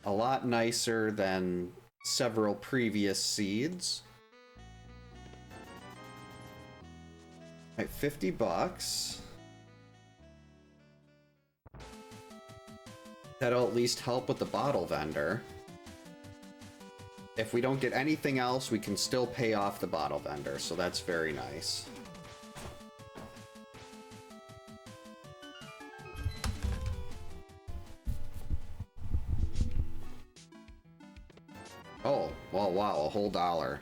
a lot nicer than several previous seeds. Alright, 50 bucks. That'll at least help with the bottle vendor. If we don't get anything else, we can still pay off the bottle vendor, so that's very nice. Oh, well, wow, a whole $1.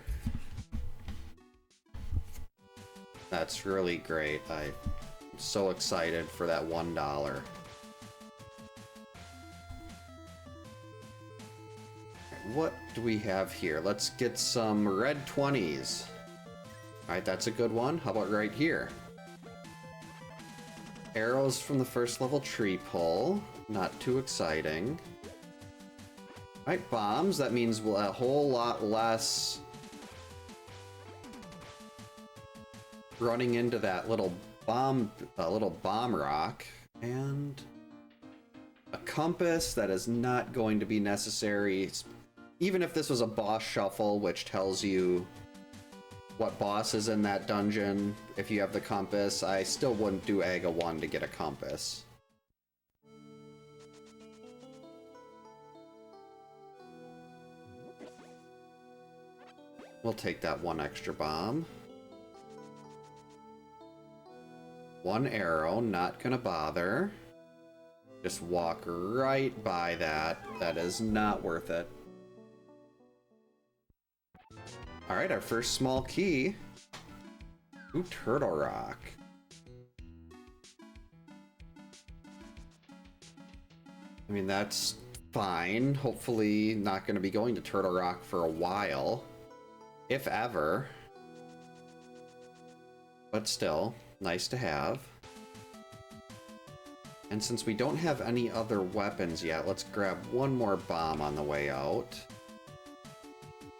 That's really great. I'm so excited for that $1. What do we have here? Let's get some red 20s. Alright, that's a good one. How about right here? Arrows from the first level tree pull. Not too exciting. Alright, bombs. That means a whole lot less running into that little bomb rock. And a compass that is not going to be necessary. Even if this was a boss shuffle, which tells you what boss is in that dungeon, if you have the compass, I still wouldn't do AGA 1 to get a compass. We'll take that one extra bomb. One arrow, not gonna bother. Just walk right by that. That is not worth it. Alright, our first small key. Ooh, Turtle Rock. I mean, that's fine. Hopefully not going to be going to Turtle Rock for a while. If ever. But still, nice to have. And since we don't have any other weapons yet, let's grab one more bomb on the way out.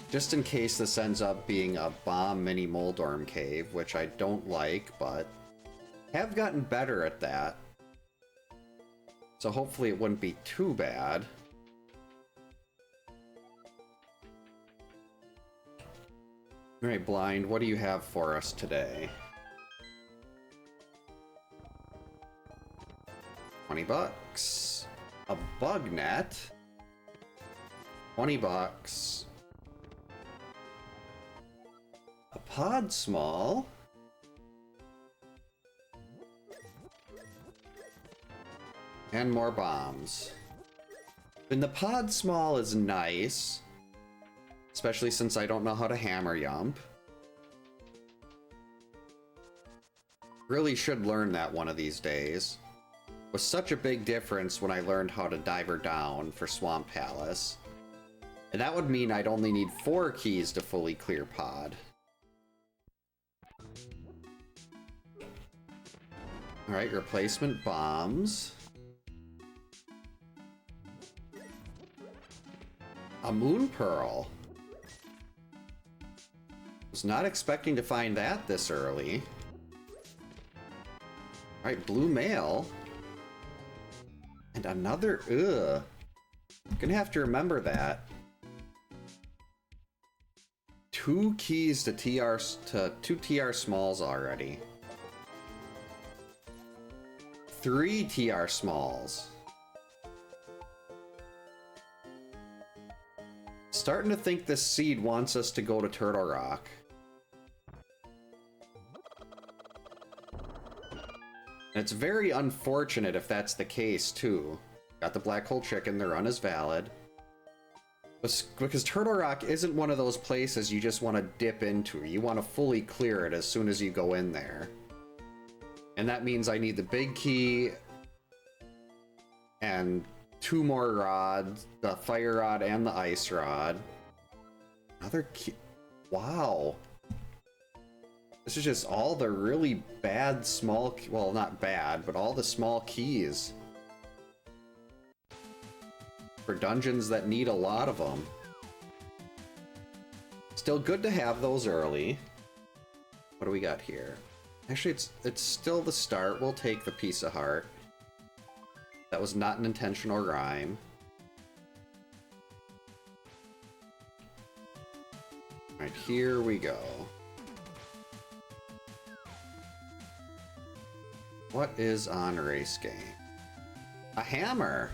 Just in case this ends up being a bomb mini Moldorm cave, which I don't like, but have gotten better at that. So hopefully it wouldn't be too bad. Alright, Blind, what do you have for us today? 20 bucks. A bug net. 20 bucks. A pod small. And more bombs. And the pod small is nice. Especially since I don't know how to hammer yump. Really should learn that one of these days. It was such a big difference when I learned how to diver down for Swamp Palace. And that would mean I'd only need 4 keys to fully clear pod. Alright, replacement bombs. A moon pearl. Was not expecting to find that this early. Alright, blue mail. And another, ugh. Gonna have to remember that. 2 keys to 2 TR smalls already. 3 TR smalls. Starting to think this seed wants us to go to Turtle Rock. And it's very unfortunate if that's the case, too. Got the black hole chicken, the run is valid. Because Turtle Rock isn't one of those places you just want to dip into. You want to fully clear it as soon as you go in there. And that means I need the big key and 2 more rods, the fire rod and the ice rod. Another key. Wow. This is just all the really bad small, well, not bad, but all the small keys. For dungeons that need a lot of them. Still good to have those early. What do we got here? Actually, it's still the start. We'll take the piece of heart. That was not an intentional rhyme. Right, here we go. What is on race game? A hammer!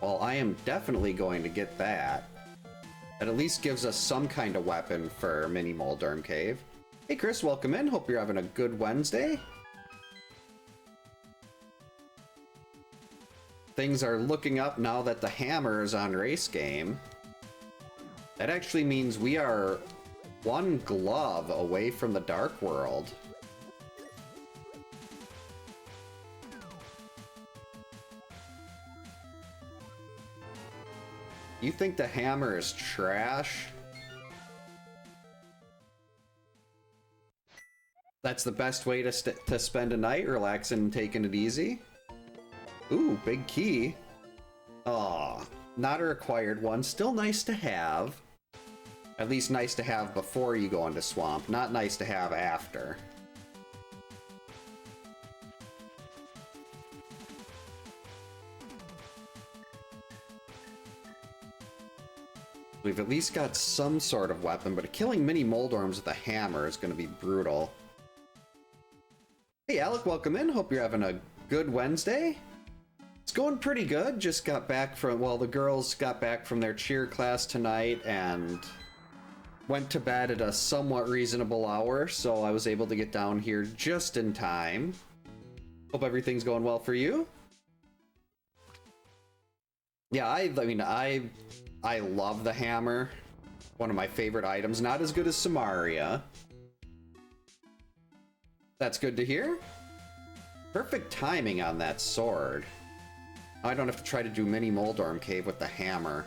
Well, I am definitely going to get that. That at least gives us some kind of weapon for Mini Moldorm Cave. Hey Chris, welcome in. Hope you're having a good Wednesday. Things are looking up now that the hammer is on race game. That actually means we are one glove away from the Dark World. You think the hammer is trash? That's the best way to spend a night, relaxing and taking it easy? Ooh, big key. Aw, not a required one. Still nice to have. At least nice to have before you go into swamp, not nice to have after. We've at least got some sort of weapon, but killing mini Moldorms with a hammer is going to be brutal. Hey Alec, welcome in. Hope you're having a good Wednesday. It's going pretty good. Just got back from, well, the girls got back from their cheer class tonight and went to bed at a somewhat reasonable hour, so I was able to get down here just in time. Hope everything's going well for you. Yeah, I mean, I love the hammer. One of my favorite items. Not as good as Samaria. That's good to hear. Perfect timing on that sword. I don't have to try to do Mini Moldorm Cave with the hammer.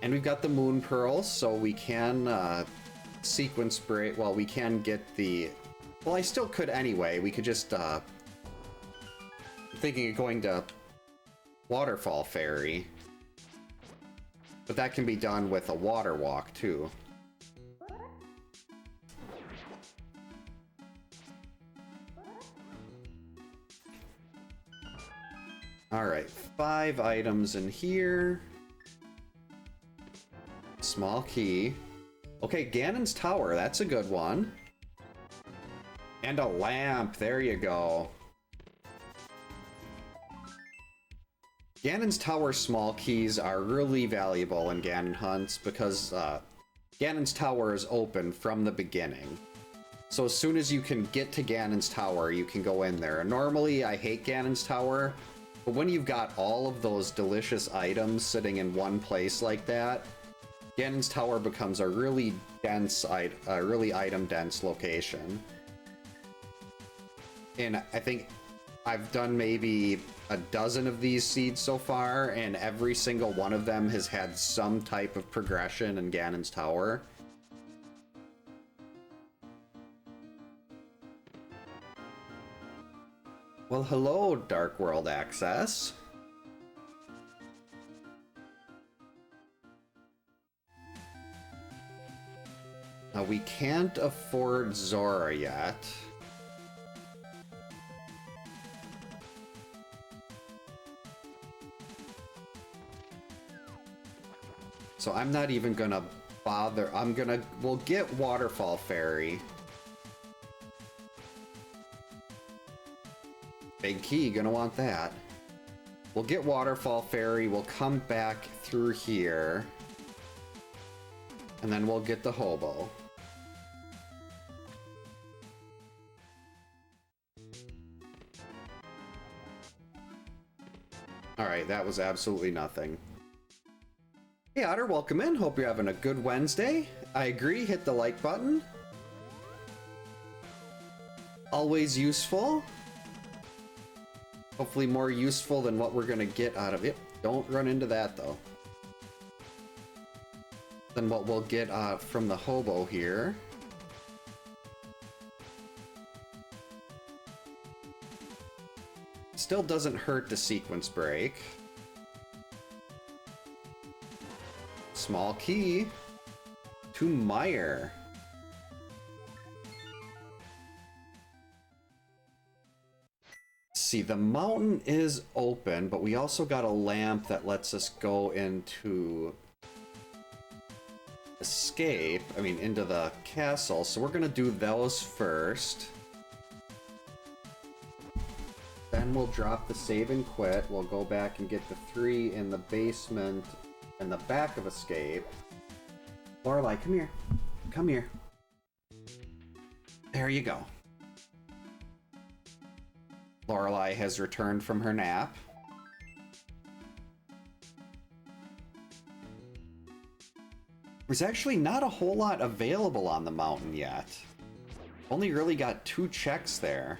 And we've got the Moon Pearls, so we can sequence break. Well, we can get the... Well, I still could anyway. We could just... I'm thinking of going to Waterfall Ferry. But that can be done with a water walk, too. Alright, 5 items in here. Small key. Okay, Ganon's Tower, that's a good one. And a lamp, there you go. Ganon's Tower small keys are really valuable in Ganonhunts because Ganon's Tower is open from the beginning. So as soon as you can get to Ganon's Tower, you can go in there. Normally, I hate Ganon's Tower, but when you've got all of those delicious items sitting in one place like that, Ganon's Tower becomes a really dense, really item-dense location. And I think I've done maybe a dozen of these seeds so far, and every single one of them has had some type of progression in Ganon's Tower. Well, hello, Dark World Access. Now, we can't afford Zora yet. So I'm not even gonna bother. We'll get Waterfall Ferry. Big key, gonna want that. We'll get Waterfall Ferry, we'll come back through here. And then we'll get the hobo. Alright, that was absolutely nothing. Hey Otter, welcome in. Hope you're having a good Wednesday. I agree, hit the like button. Always useful. Hopefully more useful than what we're gonna get out of it. Don't run into that though. Than what we'll get from the hobo here. Still doesn't hurt to sequence break. Small key to Meyer. See, the mountain is open, but we also got a lamp that lets us go into escape, I mean, into the castle, so we're gonna do those first. Then we'll drop the save and quit. We'll go back and get the 3 in the basement and the back of escape. Lorelai, come here. Come here. There you go. Lorelai has returned from her nap. There's actually not a whole lot available on the mountain yet. Only really got 2 checks there.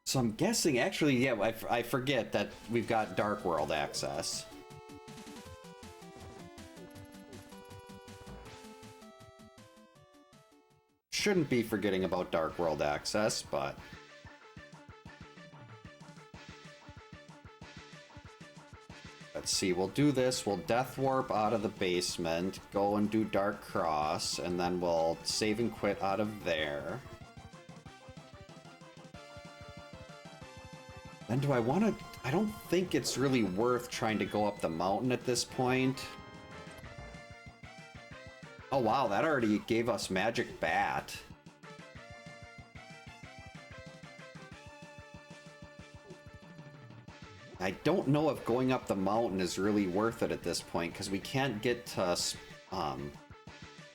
So I'm guessing, actually, yeah, I forget that we've got Dark World access. Shouldn't be forgetting about Dark World access, but... Let's see, we'll do this, we'll Death Warp out of the basement, go and do Dark Cross, and then we'll save and quit out of there. Then do I want to... I don't think it's really worth trying to go up the mountain at this point. Oh wow, that already gave us Magic Bat. I don't know if going up the mountain is really worth it at this point, because we can't get to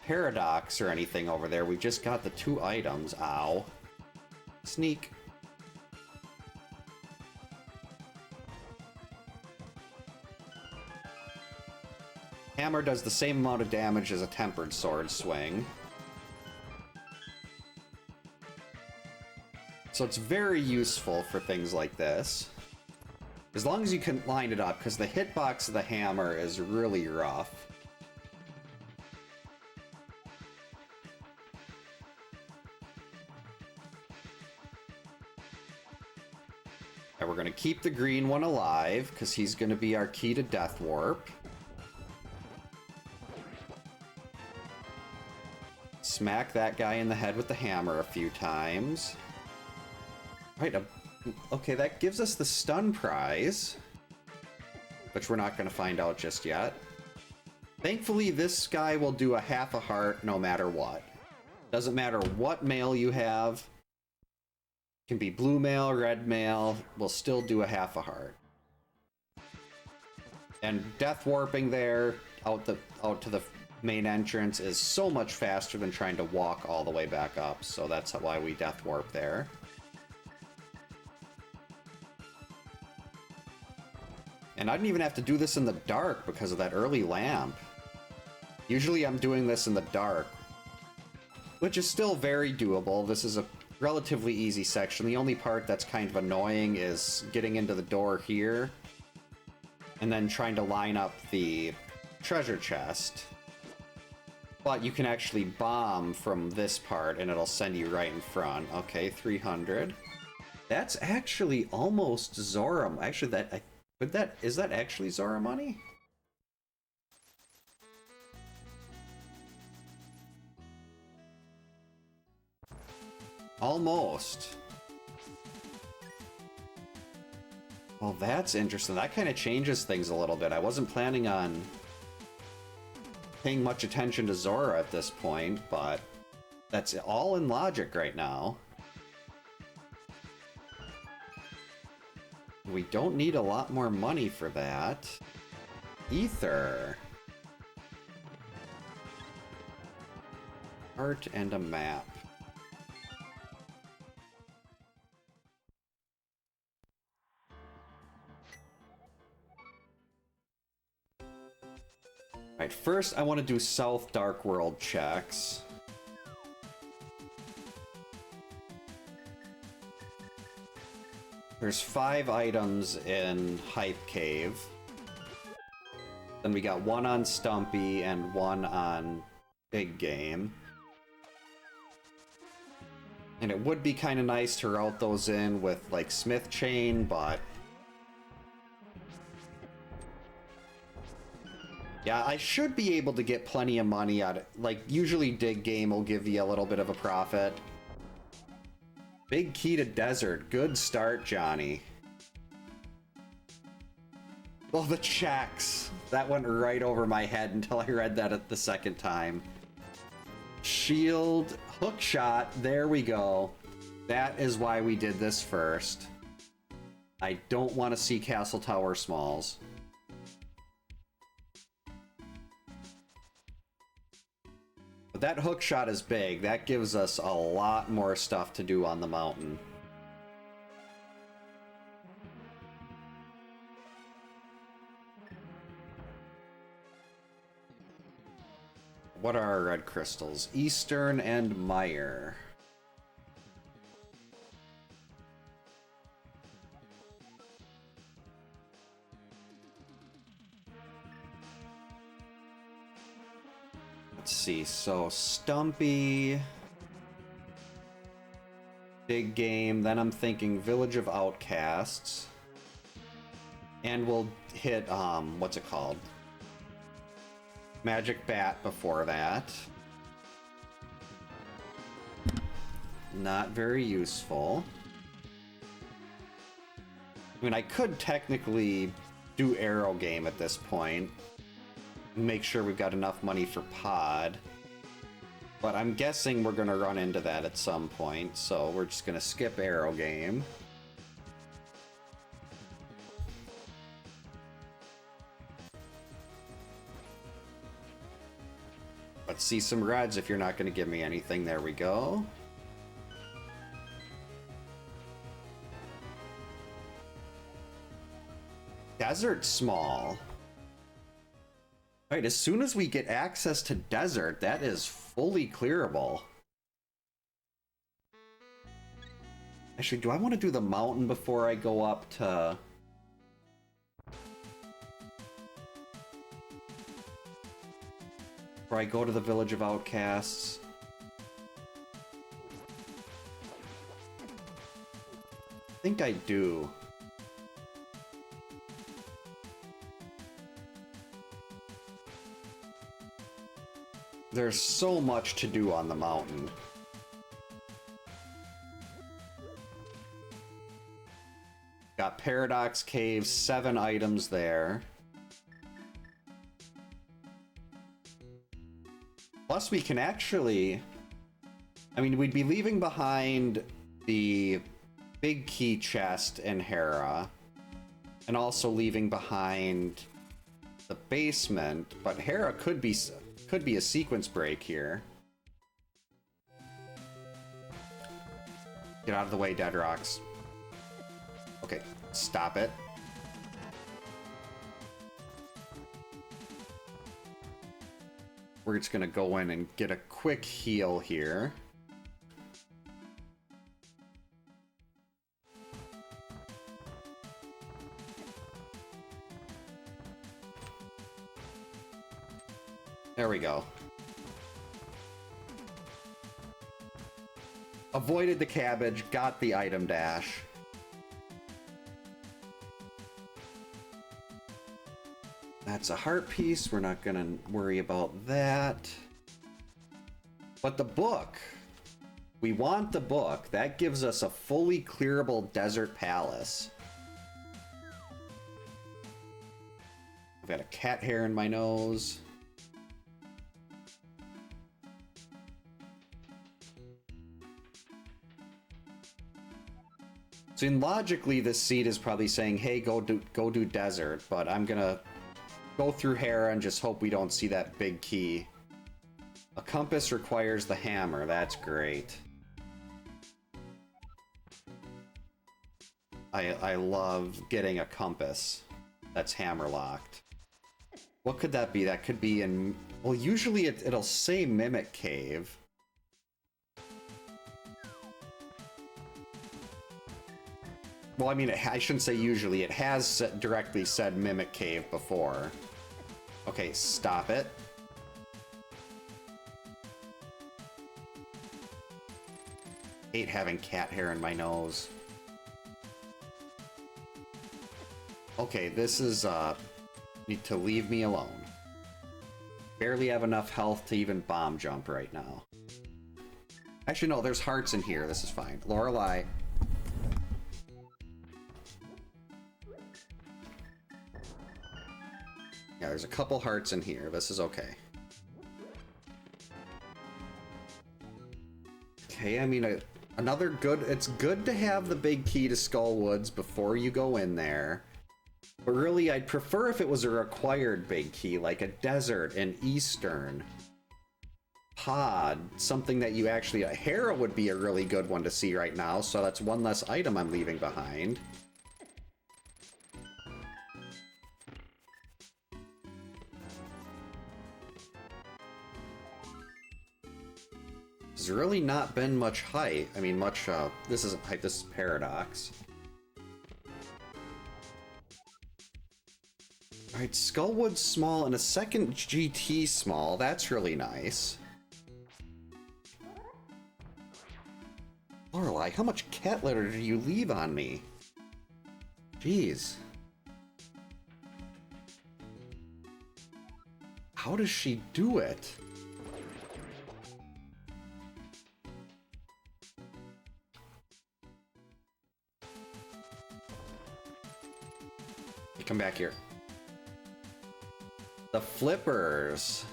Paradox or anything over there. We've just got the 2 items. Ow. Sneak. Hammer does the same amount of damage as a Tempered Sword swing. So it's very useful for things like this. As long as you can line it up, because the hitbox of the hammer is really rough. And we're going to keep the green one alive, because he's going to be our key to Death Warp. Smack that guy in the head with the hammer a few times. Right, okay, that gives us the stun prize, which we're not going to find out just yet. Thankfully, this guy will do a half a heart no matter what. Doesn't matter what mail you have. Can be blue mail, red mail, we'll still do a half a heart. And Death Warping there, out to the main entrance is so much faster than trying to walk all the way back up, so that's why we Death Warp there. And I didn't even have to do this in the dark because of that early lamp. Usually I'm doing this in the dark, which is still very doable. This is a relatively easy section. The only part that's kind of annoying is getting into the door here and then trying to line up the treasure chest. But you can actually bomb from this part, and it'll send you right in front. Okay, 300. That's actually almost Zora. Actually, is that actually Zora money? Almost. Well, that's interesting. That kind of changes things a little bit. I wasn't planning on paying much attention to Zora at this point, but that's all in logic right now. We don't need a lot more money for that. Ether. Art and a map. Alright, first I want to do South Dark World checks. There's 5 items in Hype Cave. Then we got 1 on Stumpy and 1 on Big Game. And it would be kind of nice to route those in with, like, Smith Chain, but... yeah, I should be able to get plenty of money out of... like, usually Dig Game will give you a little bit of a profit. Big key to desert. Good start, Johnny. Oh, the checks. That went right over my head until I read that at the second time. Shield, hook shot. There we go. That is why we did this first. I don't want to see Castle Tower Smalls. But that hook shot is big. That gives us a lot more stuff to do on the mountain. What are our red crystals? Eastern and Mire. Let's see, so Stumpy, big game, then I'm thinking Village of Outcasts, and we'll hit, what's it called? Magic Bat before that. Not very useful. I mean, I could technically do Arrow Game at this point. Make sure we've got enough money for Pod. But I'm guessing we're going to run into that at some point, so we're just going to skip Arrow Game. Let's see some reds if you're not going to give me anything. There we go. Desert Small. All right, as soon as we get access to desert, that is fully clearable. Actually, do I want to do the mountain before I go up to... Before I go to the Village of Outcasts? I think I do. There's so much to do on the mountain. Got Paradox Cave, 7 items there. Plus we can actually... I mean, we'd be leaving behind the big key chest in Hera. And also leaving behind the basement. But Hera could be a sequence break here. Get out of the way, Dead Rocks. Okay, stop it. We're just gonna go in and get a quick heal here. There we go. Avoided the cabbage, got the item dash. That's a heart piece, we're not gonna worry about that. But the book! We want the book. That gives us a fully clearable desert palace. I've got a cat hair in my nose. So logically, this seed is probably saying, hey, go do desert, but I'm gonna go through Hera and just hope we don't see that big key. A compass requires the hammer, that's great. I love getting a compass that's hammer locked. What could that be? That could be in... Well, usually it'll say Mimic Cave. Well, I mean, I shouldn't say usually. It has directly said Mimic Cave before. Okay, stop it. Hate having cat hair in my nose. Okay, this is, need to leave me alone. Barely have enough health to even bomb jump right now. Actually, no, there's hearts in here. This is fine. Lorelei. Yeah, there's a couple hearts in here. This is okay. Okay, I mean, another good... It's good to have the big key to Skull Woods before you go in there. But really, I'd prefer if it was a required big key, like a desert, an eastern pod, something that you actually... Hera would be a really good one to see right now, so that's one less item I'm leaving behind. There's really not been much height. I mean, much, this isn't height, this is Paradox. Alright, Skullwood small and a second GT small. That's really nice. Lorelei, how much cat litter did you leave on me? Jeez. How does she do it? Come back here. The flippers.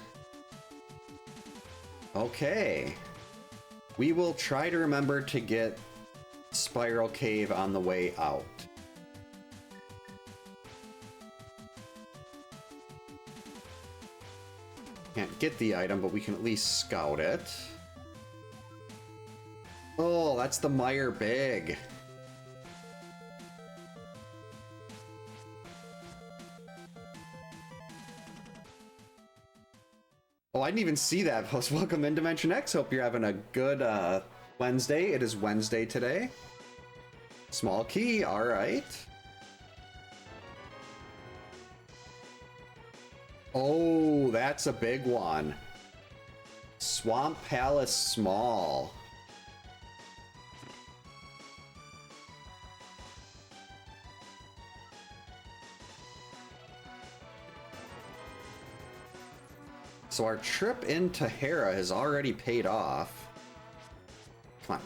Okay. We will try to remember to get Spiral Cave on the way out. Can't get the item, but we can at least scout it. Oh, that's the Meyer Big. Oh, I didn't even see that post. Welcome in Dimension X. Hope you're having a good Wednesday. It is Wednesday today. Small key, all right. Oh, that's a big one. Swamp Palace small. So our trip into Hera has already paid off. Come on.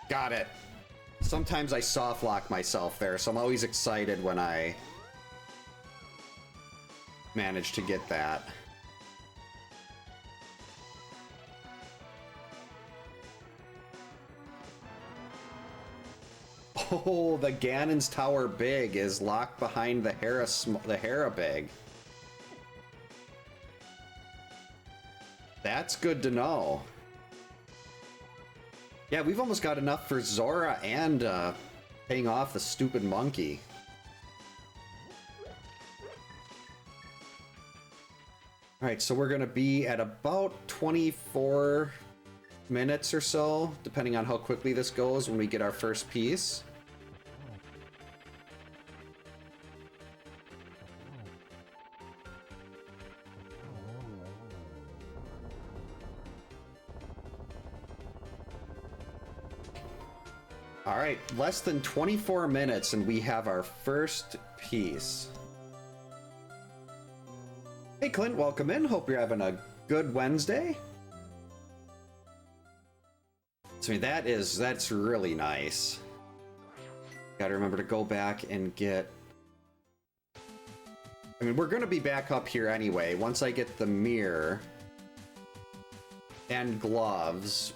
Got it. Sometimes I soft lock myself there, so I'm always excited when I manage to get that. Oh, the Ganon's Tower Big is locked behind the Hera Big. That's good to know. Yeah, we've almost got enough for Zora and paying off the stupid monkey. Alright, so we're gonna be at about 24 minutes or so, depending on how quickly this goes when we get our first piece. Alright, less than 24 minutes and we have our first piece. Hey Clint, welcome in. Hope you're having a good Wednesday. So that's really nice. Gotta remember to go back and get... I mean, we're gonna be back up here anyway. Once I get the mirror and gloves.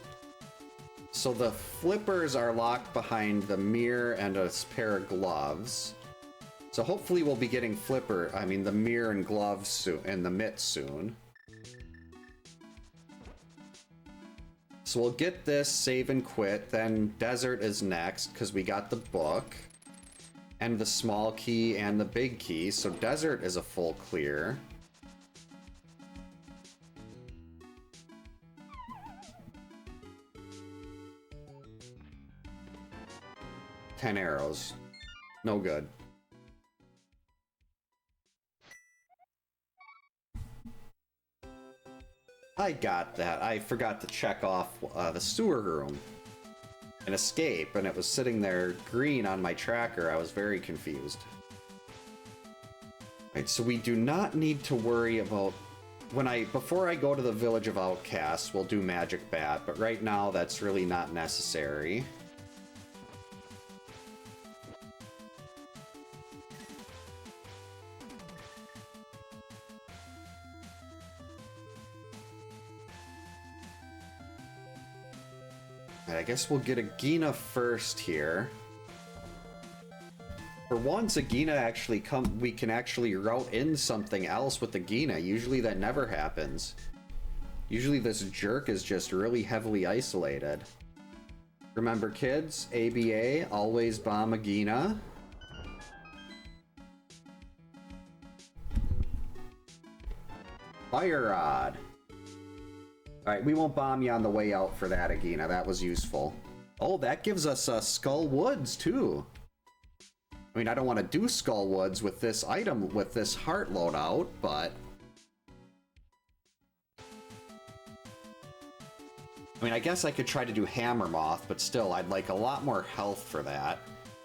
So the flippers are locked behind the mirror and a pair of gloves. So hopefully we'll be getting the mirror and gloves soon, and the mitt soon. So we'll get this, save and quit, then Desert is next, because we got the book, and the small key and the big key, so Desert is a full clear. Ten arrows. No good. I got that. I forgot to check off the sewer room. an escape, and it was sitting there green on my tracker. I was very confused. Right, so we do not need to worry about before I go to the Village of Outcasts, we'll do Magic Bat, but right now that's really not necessary. I guess we'll get a Gina first here. For once, a Gina actually we can actually route in something else with the Gina. Usually that never happens. Usually this jerk is just really heavily isolated. Remember, kids, ABA, always bomb a Gina. Fire Rod. Alright, we won't bomb you on the way out for that, Agina. That was useful. Oh, that gives us Skull Woods, too. I mean, I don't want to do Skull Woods with this item, with this heart loadout, but... I mean, I guess I could try to do Hammer Moth, but still, I'd like a lot more health for that.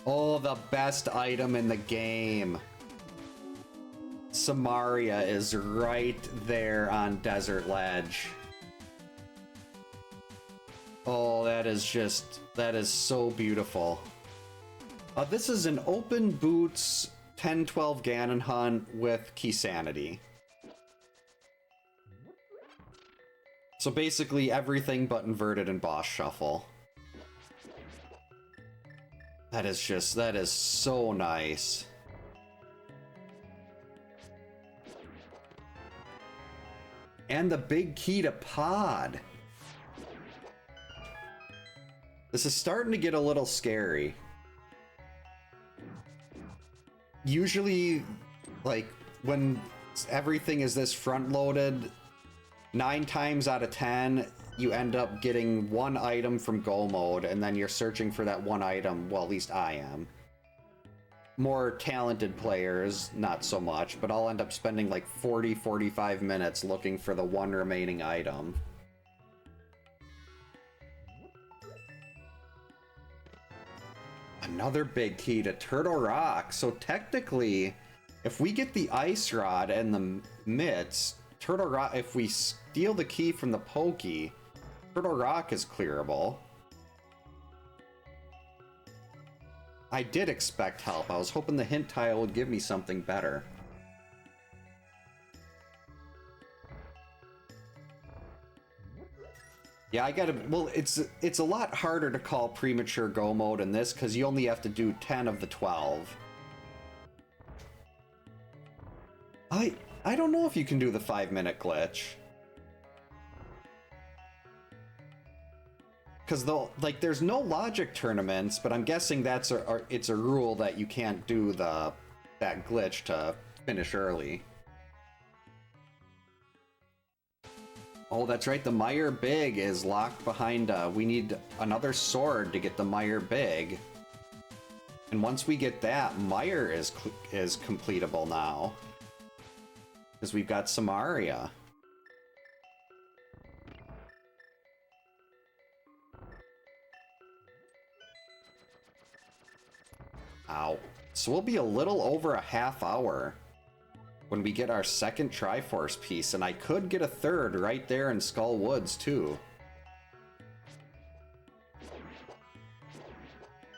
Oh, the best item in the game. Samaria is right there on Desert Ledge. Oh, that is so beautiful. This is an open boots 10-12 Ganonhunt with Keysanity. So basically everything but inverted and boss shuffle. That is so nice. And the big key to pod. This is starting to get a little scary. Usually, like, when everything is this front-loaded, 9 times out of 10, you end up getting one item from Go Mode, and then you're searching for that one item. Well, at least I am. More talented players, not so much, but I'll end up spending like 40-45 minutes looking for the one remaining item. Another big key to Turtle Rock. So technically, if we get the Ice Rod and the mitts, Turtle Rock, if we steal the key from the Pokey, Turtle Rock is clearable. I did expect help. I was hoping the hint tile would give me something better. Yeah, I gotta... Well, it's a lot harder to call premature Go Mode in this, because you only have to do 10 of the 12. I don't know if you can do the 5-minute glitch. Because, like, there's no logic tournaments, but I'm guessing it's a rule that you can't do that glitch to finish early. Oh, that's right, the Meyer Big is locked behind, we need another sword to get the Meyer Big. And once we get that, Meyer is completable now. Because we've got Samaria. Ow. So we'll be a little over a half hour when we get our second Triforce piece, and I could get a third right there in Skull Woods, too.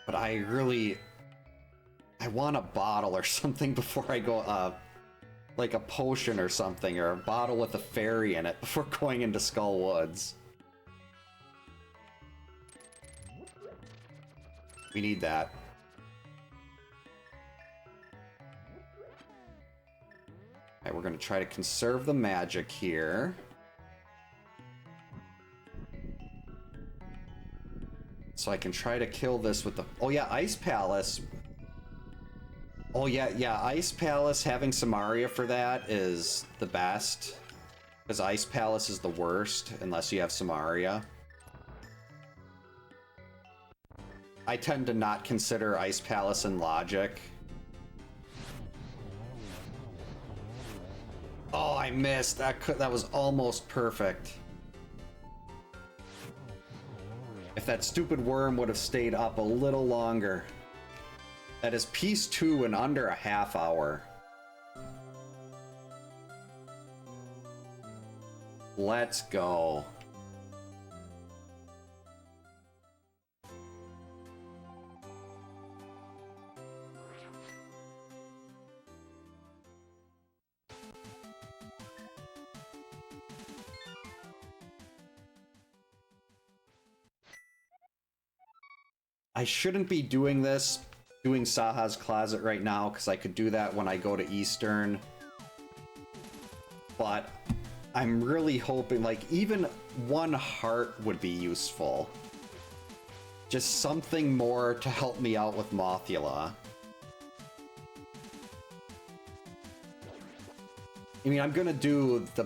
But I want a bottle or something before I go, like a potion or something, or a bottle with a fairy in it before going into Skull Woods. We need that. Alright, we're gonna try to conserve the magic here. So I can try to kill this with the... Oh yeah, Ice Palace. Oh yeah, Ice Palace, having Samaria for that is the best. Because Ice Palace is the worst, unless you have Samaria. I tend to not consider Ice Palace in Logic. Oh, I missed. That was almost perfect. If that stupid worm would have stayed up a little longer. That is piece 2 in under a half hour. Let's go. I shouldn't be doing Saha's Closet right now, because I could do that when I go to Eastern. But I'm really hoping, like, even 1 heart would be useful. Just something more to help me out with Mothula. I mean, I'm gonna do the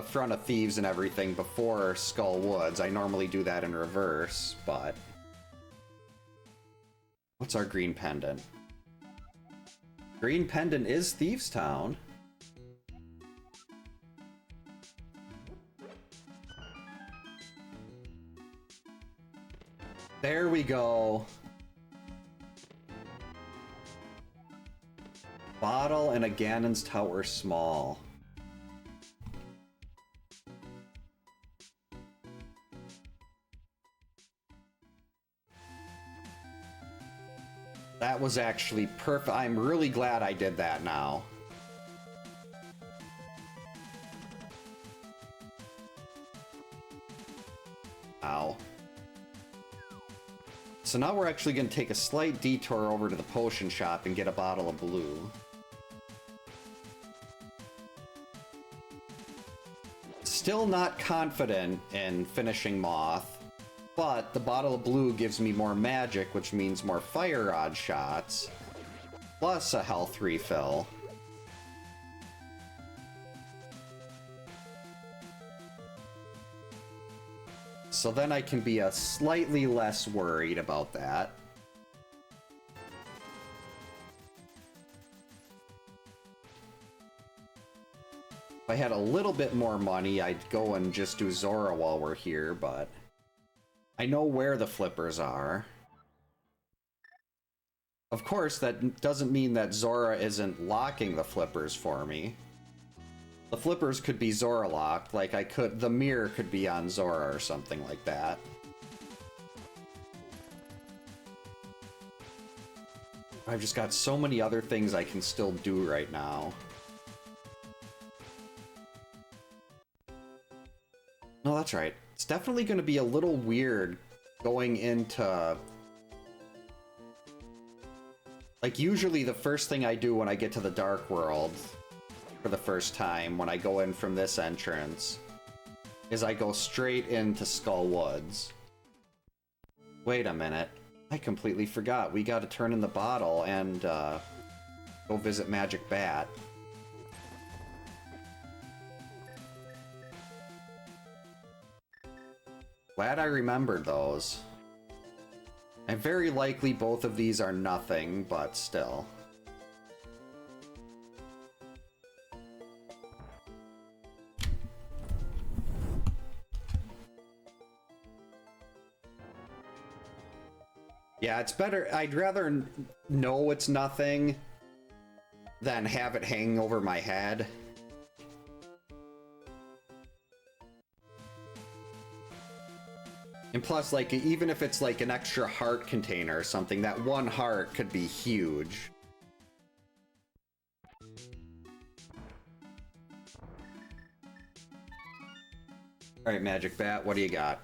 front of Thieves and everything before Skull Woods. I normally do that in reverse, but... What's our green pendant? Green pendant is Thieves Town. There we go. Bottle and a Ganon's Tower small. That was actually perfect. I'm really glad I did that now. Ow. So now we're actually going to take a slight detour over to the potion shop and get a bottle of blue. Still not confident in finishing Moth. But the bottle of blue gives me more magic, which means more fire rod shots, plus a health refill. So then I can be slightly less worried about that. If I had a little bit more money, I'd go and just do Zora while we're here, but... I know where the flippers are. Of course, that doesn't mean that Zora isn't locking the flippers for me. The flippers could be Zora locked, like the mirror could be on Zora or something like that. I've just got so many other things I can still do right now. No, that's right. It's definitely going to be a little weird going into... Like, usually the first thing I do when I get to the Dark World for the first time, when I go in from this entrance, is I go straight into Skull Woods. Wait a minute. I completely forgot. We got to turn in the bottle and go visit Magic Bat. Glad I remembered those. And very likely both of these are nothing, but still. Yeah, it's better. I'd rather know it's nothing than have it hanging over my head. And plus, like, even if it's like an extra heart container or something, that 1 heart could be huge. Alright, Magic Bat, what do you got?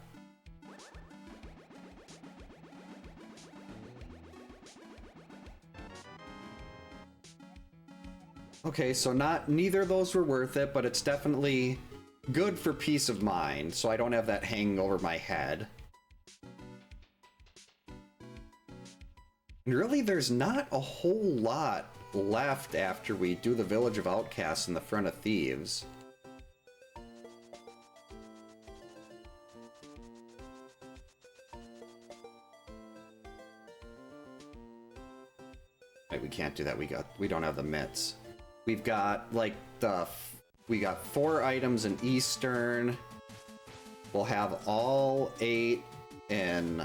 Okay, so neither of those were worth it, but it's definitely good for peace of mind, so I don't have that hanging over my head. And really, there's not a whole lot left after we do the Village of Outcasts in the Front of Thieves. Right, we can't do that. We don't have the mitts. We've got like we got 4 items in Eastern. We'll have all 8 in,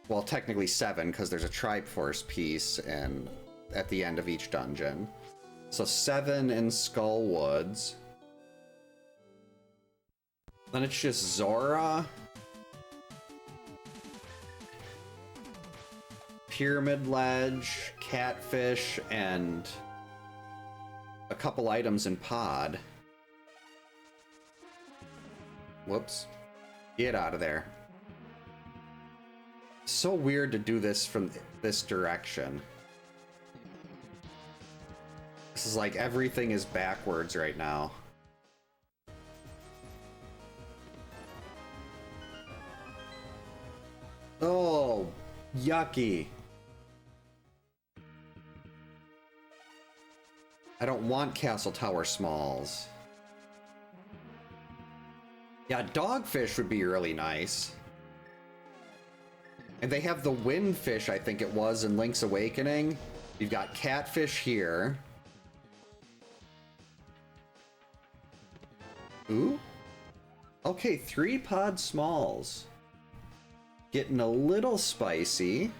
well, technically 7 because there's a Triforce piece and at the end of each dungeon. So 7 in Skull Woods. Then it's just Zora, Pyramid Ledge, Catfish, and a couple items in Pod. Whoops. Get out of there. So weird to do this from this direction. This is like everything is backwards right now. Oh, yucky. I don't want Castle Tower Smalls. Yeah, Dogfish would be really nice. And they have the Windfish, I think it was, in Link's Awakening. You've got Catfish here. Ooh. Okay, 3 Pod Smalls. Getting a little spicy.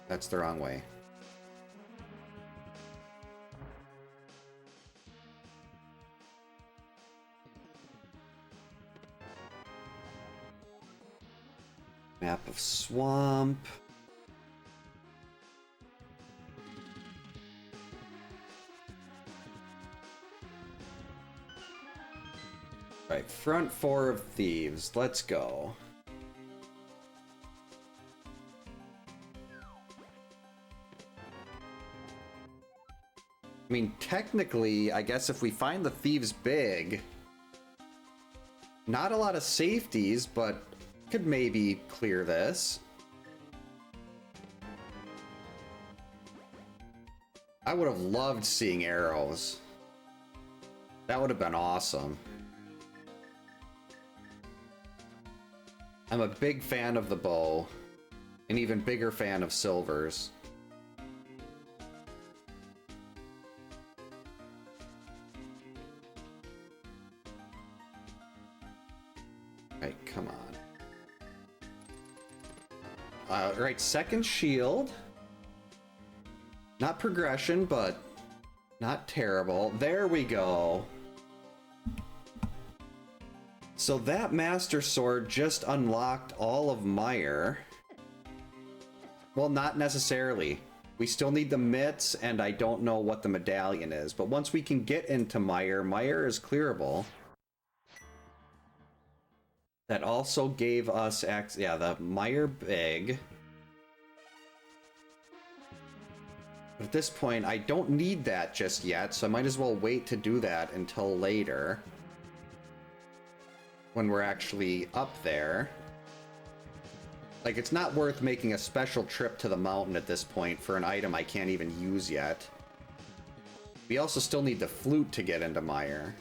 That's the wrong way. Map of Swamp. Right, front 4 of Thieves. Let's go. I mean, technically, I guess if we find the Thieves big, not a lot of safeties, but could maybe clear this. I would have loved seeing arrows. That would have been awesome. I'm a big fan of the bow, an even bigger fan of silvers. Right, come on. Right, second shield. Not progression, but not terrible. There we go. So that Master Sword just unlocked all of Mire. Well, not necessarily. We still need the mitts, and I don't know what the medallion is. But once we can get into Mire, Mire is clearable. That also gave us yeah, the Mire Big. But at this point, I don't need that just yet, so I might as well wait to do that until later. When we're actually up there. Like, it's not worth making a special trip to the mountain at this point for an item I can't even use yet. We also still need the flute to get into Mire.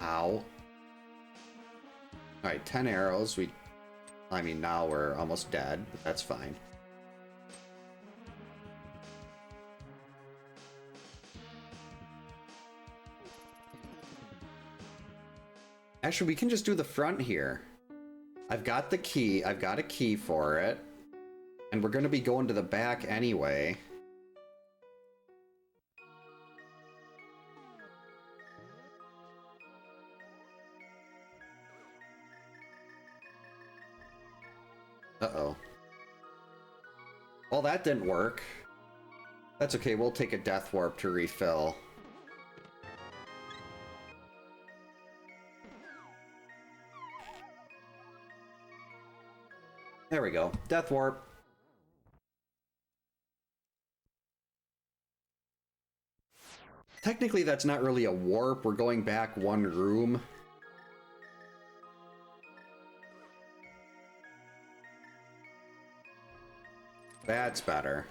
Ow. Alright, 10 arrows. I mean, now we're almost dead, but that's fine. Actually, we can just do the front here. I've got the key. I've got a key for it. And we're going to be going to the back anyway. Uh-oh. Well, that didn't work. That's okay. We'll take a death warp to refill. There we go. Death warp. Technically, that's not really a warp. We're going back 1 room. That's better.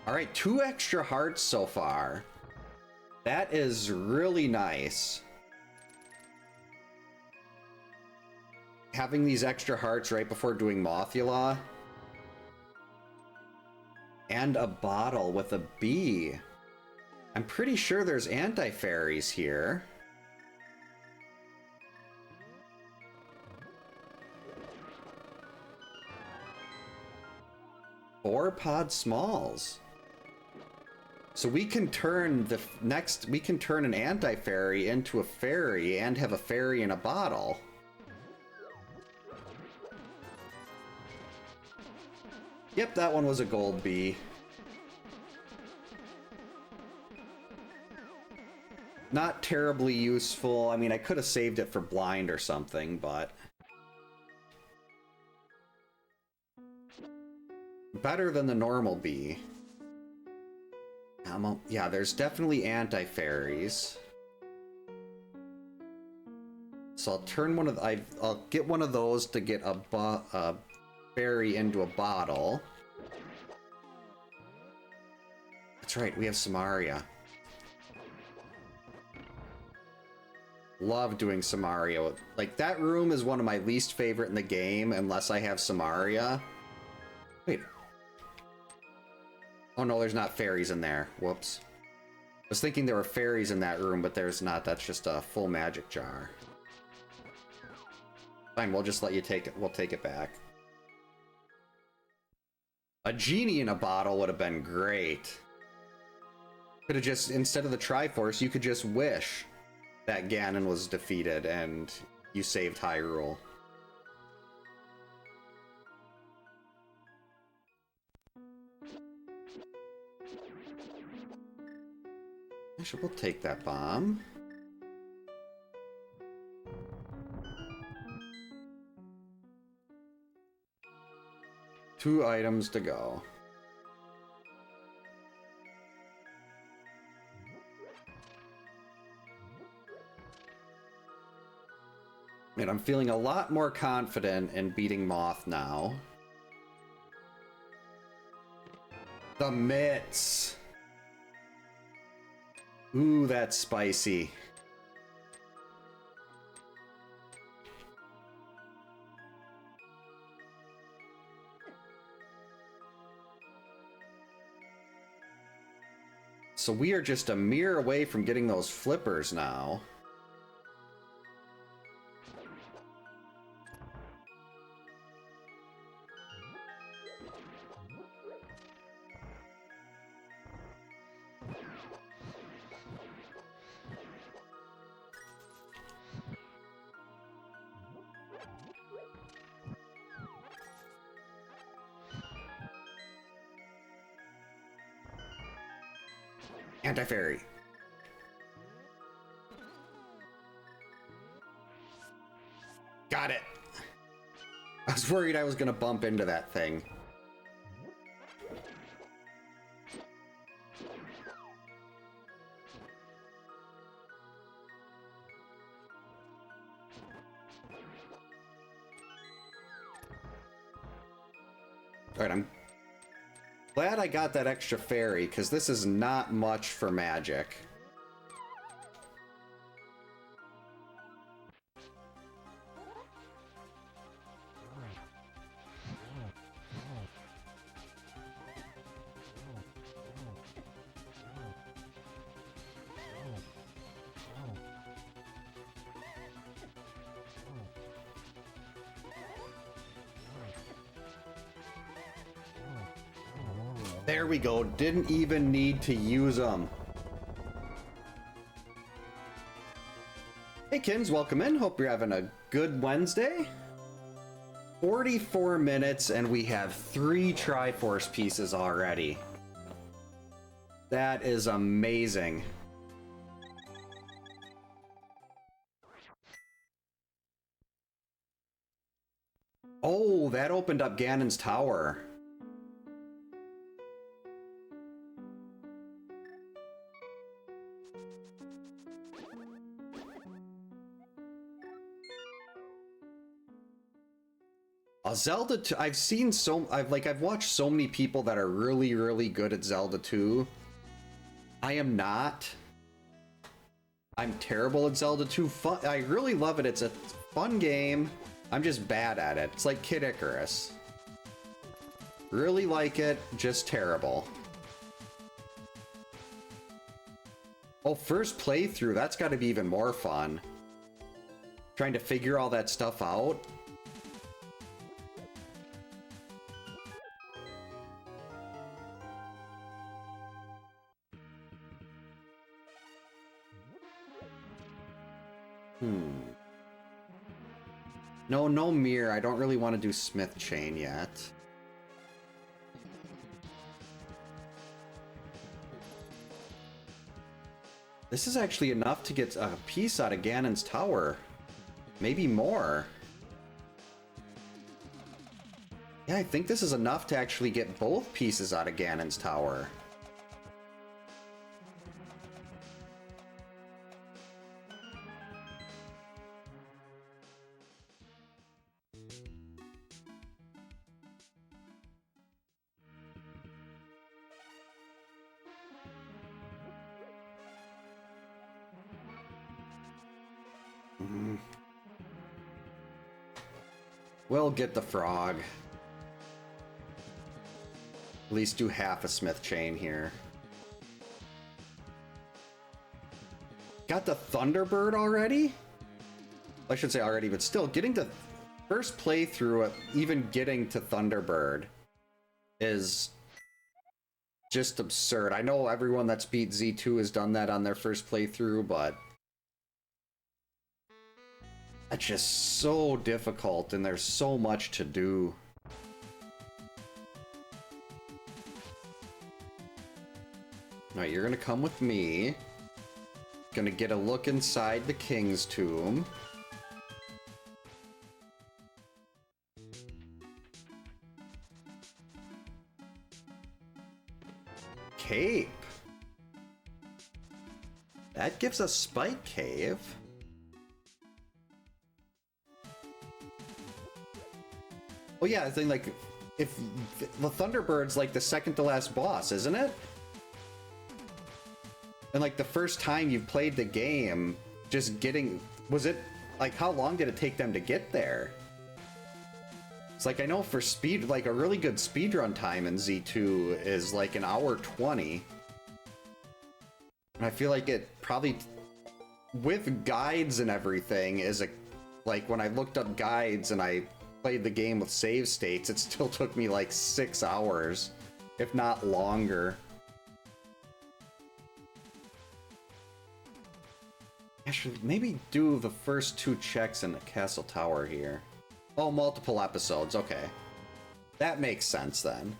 Alright, 2 extra hearts so far. That is really nice. Having these extra hearts right before doing Mothula. And a bottle with a bee. I'm pretty sure there's anti-fairies here. 4 pod smalls. So we can turn we can turn an anti-fairy into a fairy and have a fairy in a bottle. Yep, that one was a gold bee. Not terribly useful. I mean, I could have saved it for blind or something, but better than the normal bee. Yeah, there's definitely anti-fairies. So I'll turn one of I'll get one of those to get a fairy into a bottle. That's right, we have Samaria. Love doing Samaria. Like, that room is one of my least favorite in the game unless I have Samaria. Wait. Oh no, there's not fairies in there. Whoops. I was thinking there were fairies in that room, but there's not. That's just a full magic jar. Fine, we'll just let you take it. We'll take it back. A genie in a bottle would have been great. Could have just, instead of the Triforce, you could just wish that Ganon was defeated and you saved Hyrule. Actually, we'll take that bomb. Two items to go. And I'm feeling a lot more confident in beating Moth now. The mitts. Ooh, that's spicy. So we are just a mirror away from getting those flippers now. Anti-fairy. Got it. I was worried I was gonna bump into that thing. Alright, I'm glad I got that extra fairy, because this is not much for magic. There we go. Didn't even need to use them. Hey, Kins, welcome in. Hope you're having a good Wednesday. 44 minutes and we have 3 Triforce pieces already. That is amazing. Oh, that opened up Ganon's tower. Zelda 2, I've watched so many people that are really, really good at Zelda 2. I am not. I'm terrible at Zelda 2. I really love it. It's a fun game. I'm just bad at it. It's like Kid Icarus. Really like it, just terrible. Oh, first playthrough, that's got to be even more fun. Trying to figure all that stuff out. No mirror. I don't really want to do Smith Chain yet. This is actually enough to get a piece out of Ganon's tower. Maybe more. Yeah, I think this is enough to actually get both pieces out of Ganon's tower. We'll get the frog. At least do half a Smith Chain here. Got the Thunderbird already? I should say already, but still, getting the first playthrough, even getting to Thunderbird, is just absurd. I know everyone that's beat Z2 has done that on their first playthrough, but that's just so difficult, and there's so much to do. Alright, you're gonna come with me. Gonna get a look inside the King's Tomb. Cape. That gives us Spike Cave. Oh yeah, I think like if the Thunderbird's like the second to last boss, isn't it? And like the first time you played the game, just getting, was it like how long did it take them to get there? It's like I know for speed, like a really good speedrun time in Z2 is like an hour 20. And I feel like it probably, with guides and everything, is a, like when I looked up guides and I played the game with save states, it still took me like 6 hours, if not longer. I should maybe do the first 2 checks in the castle tower here. Oh, multiple episodes, okay. That makes sense then.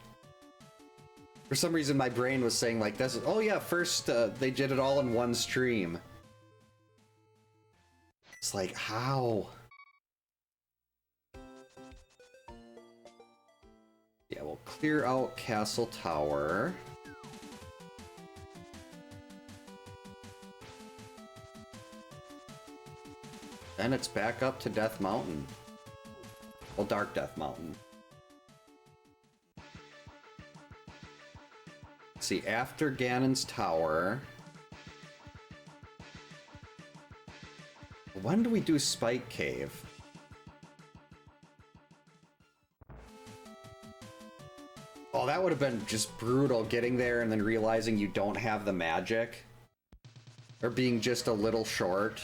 For some reason my brain was saying like this, oh yeah, first they did it all in one stream. It's like, how? Yeah, we'll clear out Castle Tower. Then it's back up to Death Mountain. Well, Dark Death Mountain. Let's see, after Ganon's Tower... When do we do Spike Cave? Oh, that would have been just brutal, getting there and then realizing you don't have the magic. Or being just a little short.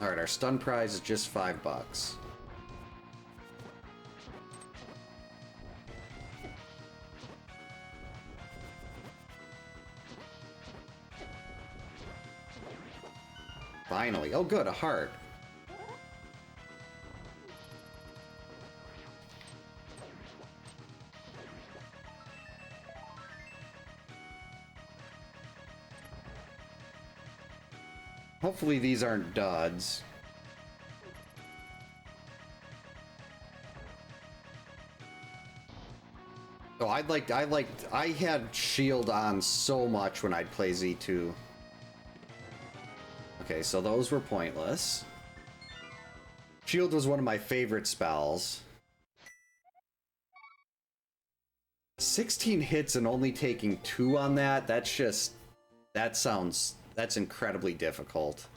Alright, our stun prize is just $5. Finally. Oh good, a heart. Hopefully these aren't duds. Oh, I had shield on so much when I'd play Z2. Okay, so those were pointless. Shield was one of my favorite spells. 16 hits and only taking 2 on that, that's incredibly difficult.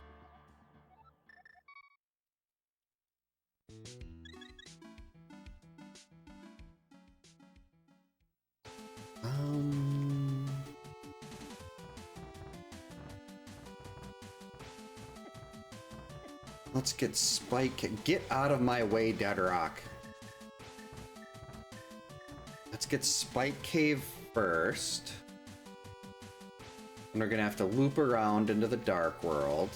Let's get Spike. Get out of my way, Deadrock. Let's get Spike Cave first. And we're gonna have to loop around into the Dark World.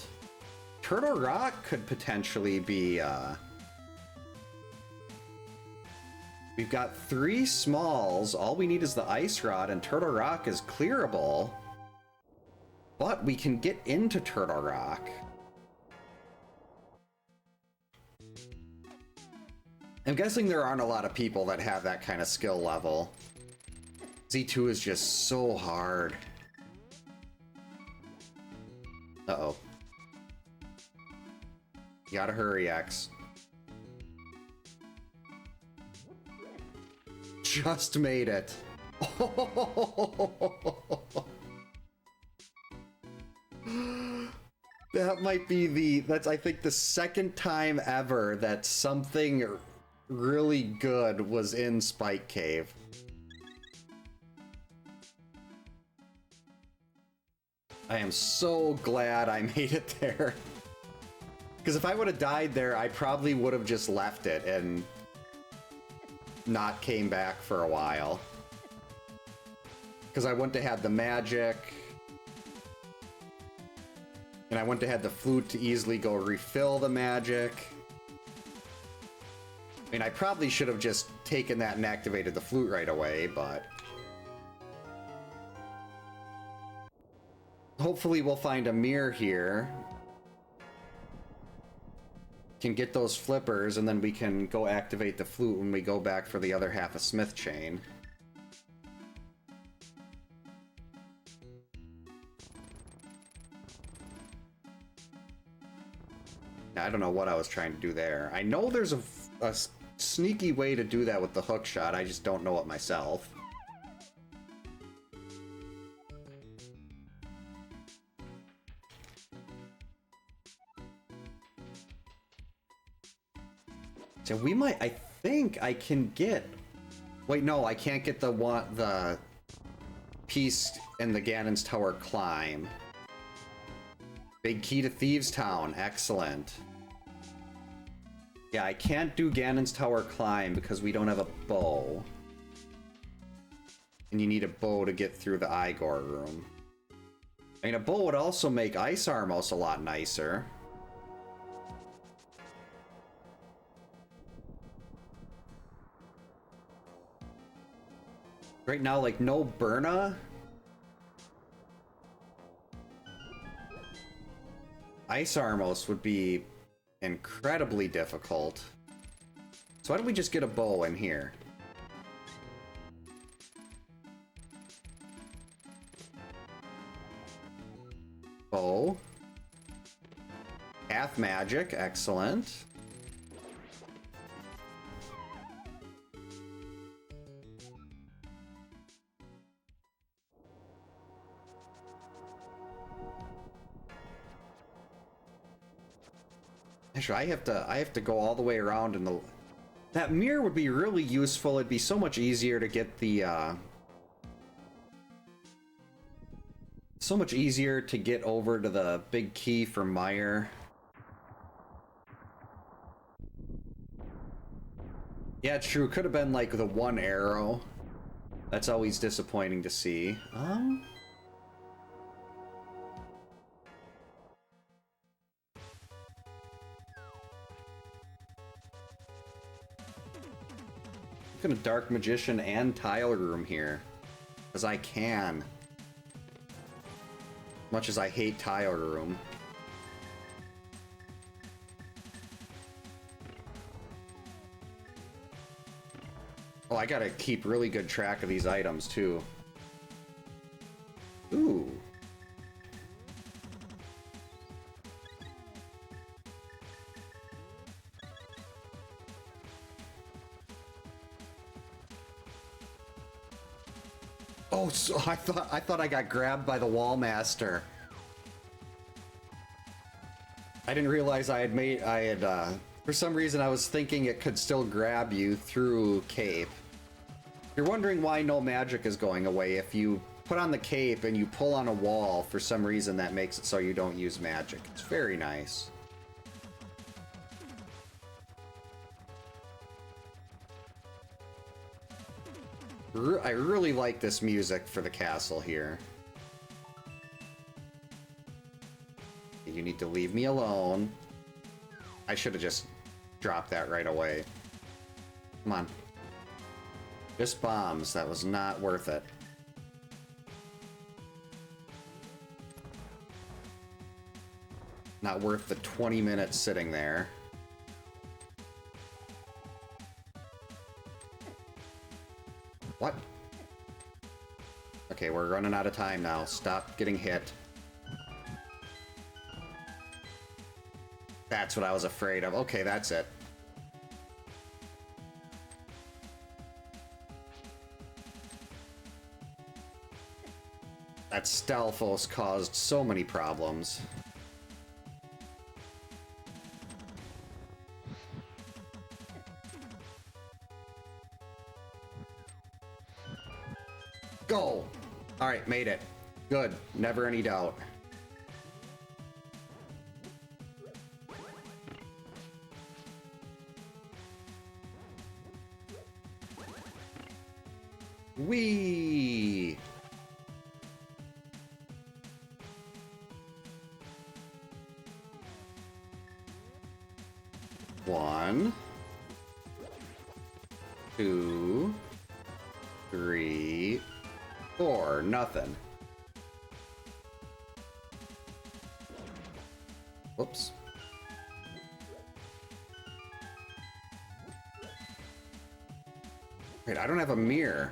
Turtle Rock could potentially be, we've got 3 smalls. All we need is the Ice Rod, and Turtle Rock is clearable. But we can get into Turtle Rock. I'm guessing there aren't a lot of people that have that kind of skill level. Z2 is just so hard. Uh-oh. You gotta hurry, X. Just made it. That might be that's I think the second time ever that something really good was in Spike Cave. I am so glad I made it there. Because if I would have died there, I probably would have just left it and not came back for a while. Because I wouldn't have had the magic. And I wouldn't have had the flute to easily go refill the magic. I mean, I probably should have just taken that and activated the flute right away, but... hopefully we'll find a mirror here. Can get those flippers, and then we can go activate the flute when we go back for the other half of Smith Chain. I don't know what I was trying to do there. I know there's a sneaky way to do that with the hook shot, I just don't know it myself. So we might, I think I can get, wait, no, I can't get the piece in the Ganon's Tower climb. Big key to Thieves Town, excellent. Yeah, I can't do Ganon's Tower climb because we don't have a bow. And you need a bow to get through the Igor room. I mean, a bow would also make Ice Armos a lot nicer. Right now, like, no Burna. Ice Armos would be incredibly difficult. So why don't we just get a bow in here? Bow. Half magic, excellent. Actually, I have to go all the way around, and that mirror would be really useful. It'd be so much easier to get the so much easier to get over to the big key for Meyer. Yeah, true. Could have been like the one arrow. That's always disappointing to see. Gonna Dark Magician and Tile Room here, as I can. Much as I hate Tile Room. Oh, I gotta keep really good track of these items too. Ooh. Oh, so I thought I got grabbed by the Wall Master. I didn't realize for some reason I was thinking it could still grab you through Cape. You're wondering why no magic is going away. If you put on the cape and you pull on a wall, for some reason that makes it so you don't use magic. It's very nice. I really like this music for the castle here. You need to leave me alone. I should have just dropped that right away. Come on. Just bombs. That was not worth it. Not worth the 20 minutes sitting there. What? Okay, we're running out of time now. Stop getting hit. That's what I was afraid of. Okay, that's it. That Stalfos caused so many problems. Go! Alright, made it. Good. Never any doubt. Whee! One, two, three, four. Nothing. Whoops. Wait, I don't have a mirror.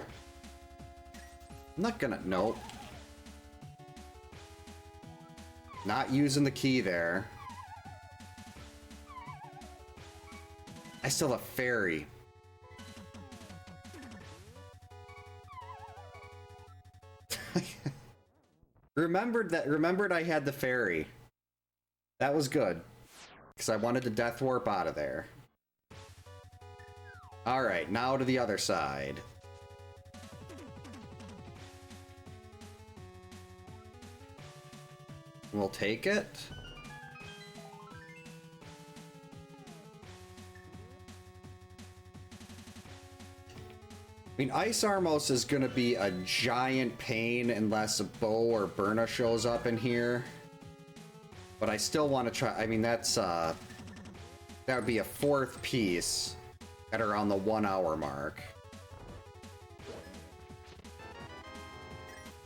I'm not gonna... Nope. Not using the key there. I still have a fairy. Remembered I had the fairy. That was good. Because I wanted the death warp out of there. Alright, now to the other side. We'll take it. I mean, Ice Armos is gonna be a giant pain unless a Bo or Berna shows up in here. But I still want to try. I mean, that's that would be a fourth piece at around the 1 hour mark.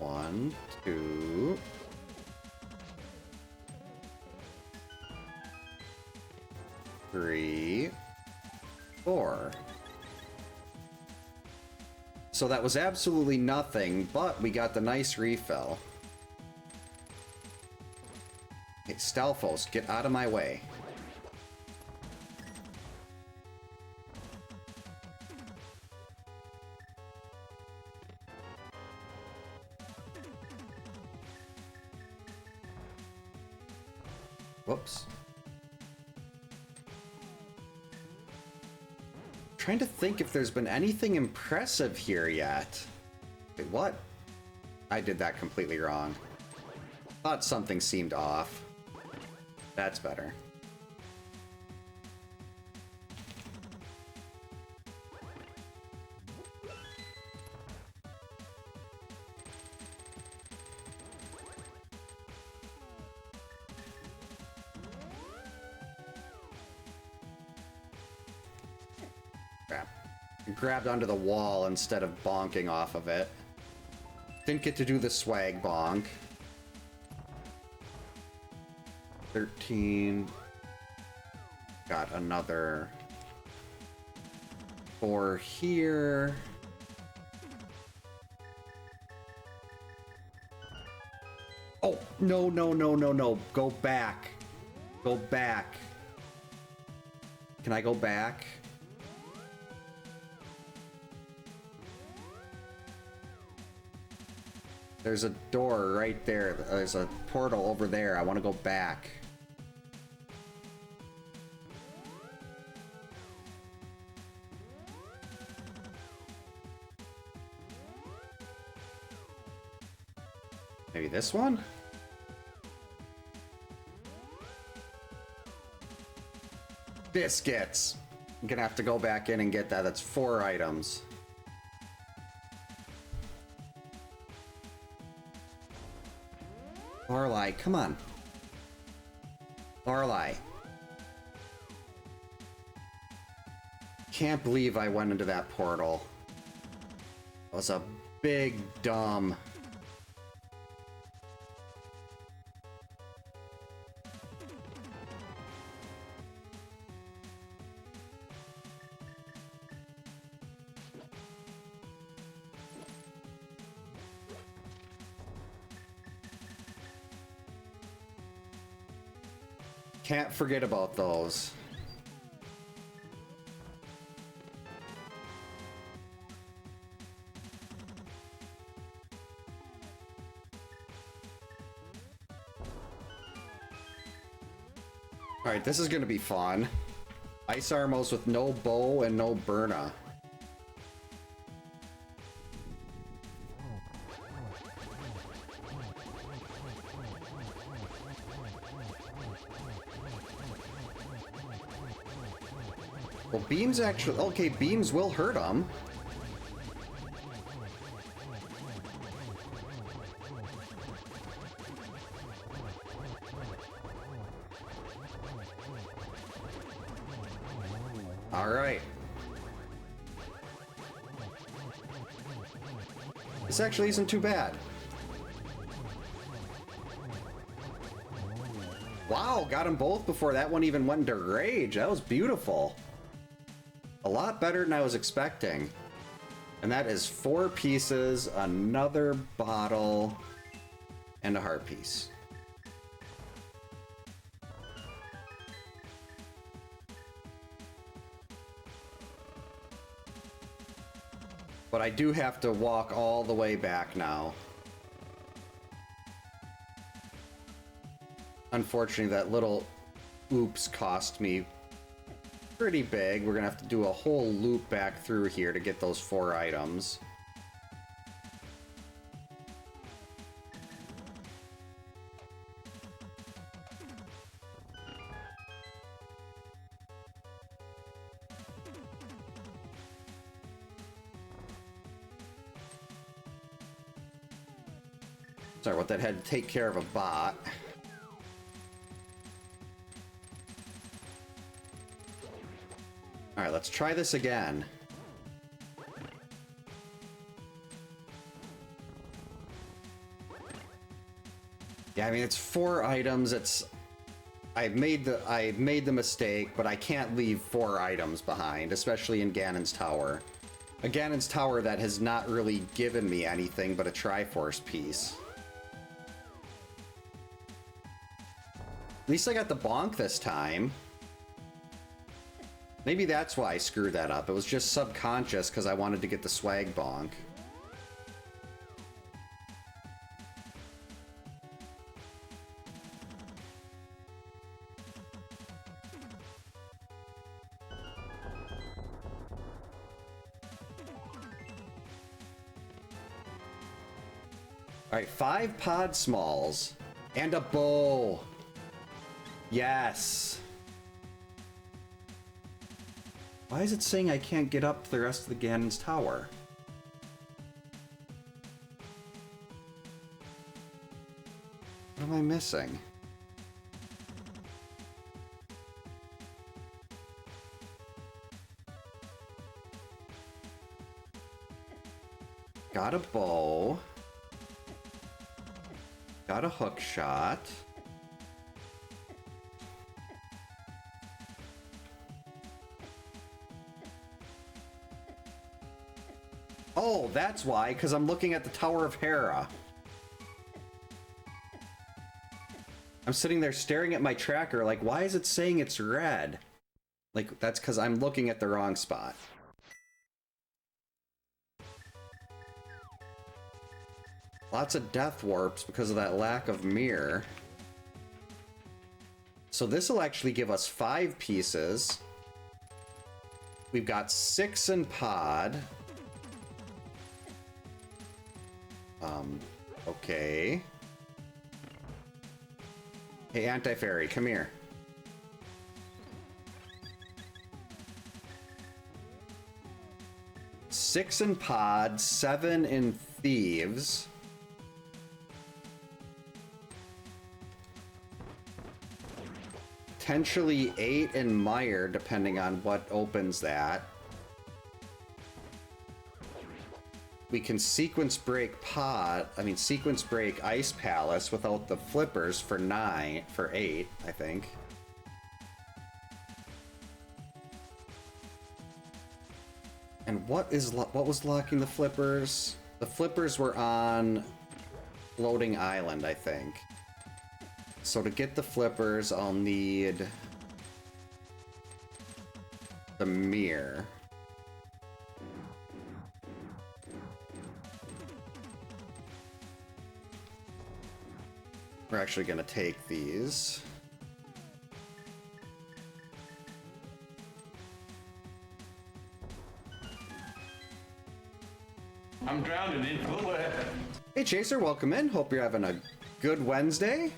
1, 2. 3, 4. So that was absolutely nothing, but we got the nice refill. Hey, Stalfos, get out of my way. Whoops. Trying to think if there's been anything impressive here yet. Wait, what? I did that completely wrong. Thought something seemed off. That's better. Crap. I grabbed onto the wall instead of bonking off of it. Didn't get to do the swag bonk. 13. Got another 4 here. Oh, no, no, no, no, no. Go back. Go back. Can I go back? There's a door right there. There's a portal over there. I want to go back. Maybe this one? Biscuits! I'm gonna have to go back in and get that. That's 4 items. Lorelei, come on. Lorelei. Can't believe I went into that portal. It was a big dumb. Can't forget about those. Alright, this is gonna be fun. Ice Armos with no bow and no Burna. Well, beams actually... Okay, beams will hurt them. Alright. This actually isn't too bad. Wow, got them both before that one even went into rage. That was beautiful. A lot better than I was expecting. And that is 4 pieces, another bottle, and a heart piece. But I do have to walk all the way back now. Unfortunately, that little oops cost me pretty big. We're gonna have to do a whole loop back through here to get those 4 items. Sorry, what that had to take care of a bot. Alright, let's try this again. Yeah, I mean, it's 4 items. I made the mistake, but I can't leave 4 items behind, especially in Ganon's Tower. A Ganon's Tower that has not really given me anything but a Triforce piece. At least I got the bonk this time. Maybe that's why I screwed that up. It was just subconscious because I wanted to get the swag bonk. Alright, 5 pod smalls. And a bow. Yes. Why is it saying I can't get up to the rest of the Ganon's Tower? What am I missing? Got a bow. Got a hook shot. Oh, that's why, because I'm looking at the Tower of Hera. I'm sitting there staring at my tracker like, why is it saying it's red? Like, that's because I'm looking at the wrong spot. Lots of death warps because of that lack of mirror. So this will actually give us 5 pieces. We've got 6 in pod. Okay. Hey, Anti-Fairy, come here. Six in Pod, 7 in Thieves. Potentially 8 in Mire, depending on what opens that. We can sequence break sequence break Ice Palace without the flippers for 8, I think. And what was locking the flippers? The flippers were on Floating Island, I think. So to get the flippers, I'll need the mirror. We're actually going to take these. I'm drowning in full. Hey Chaser, welcome in. Hope you're having a good Wednesday.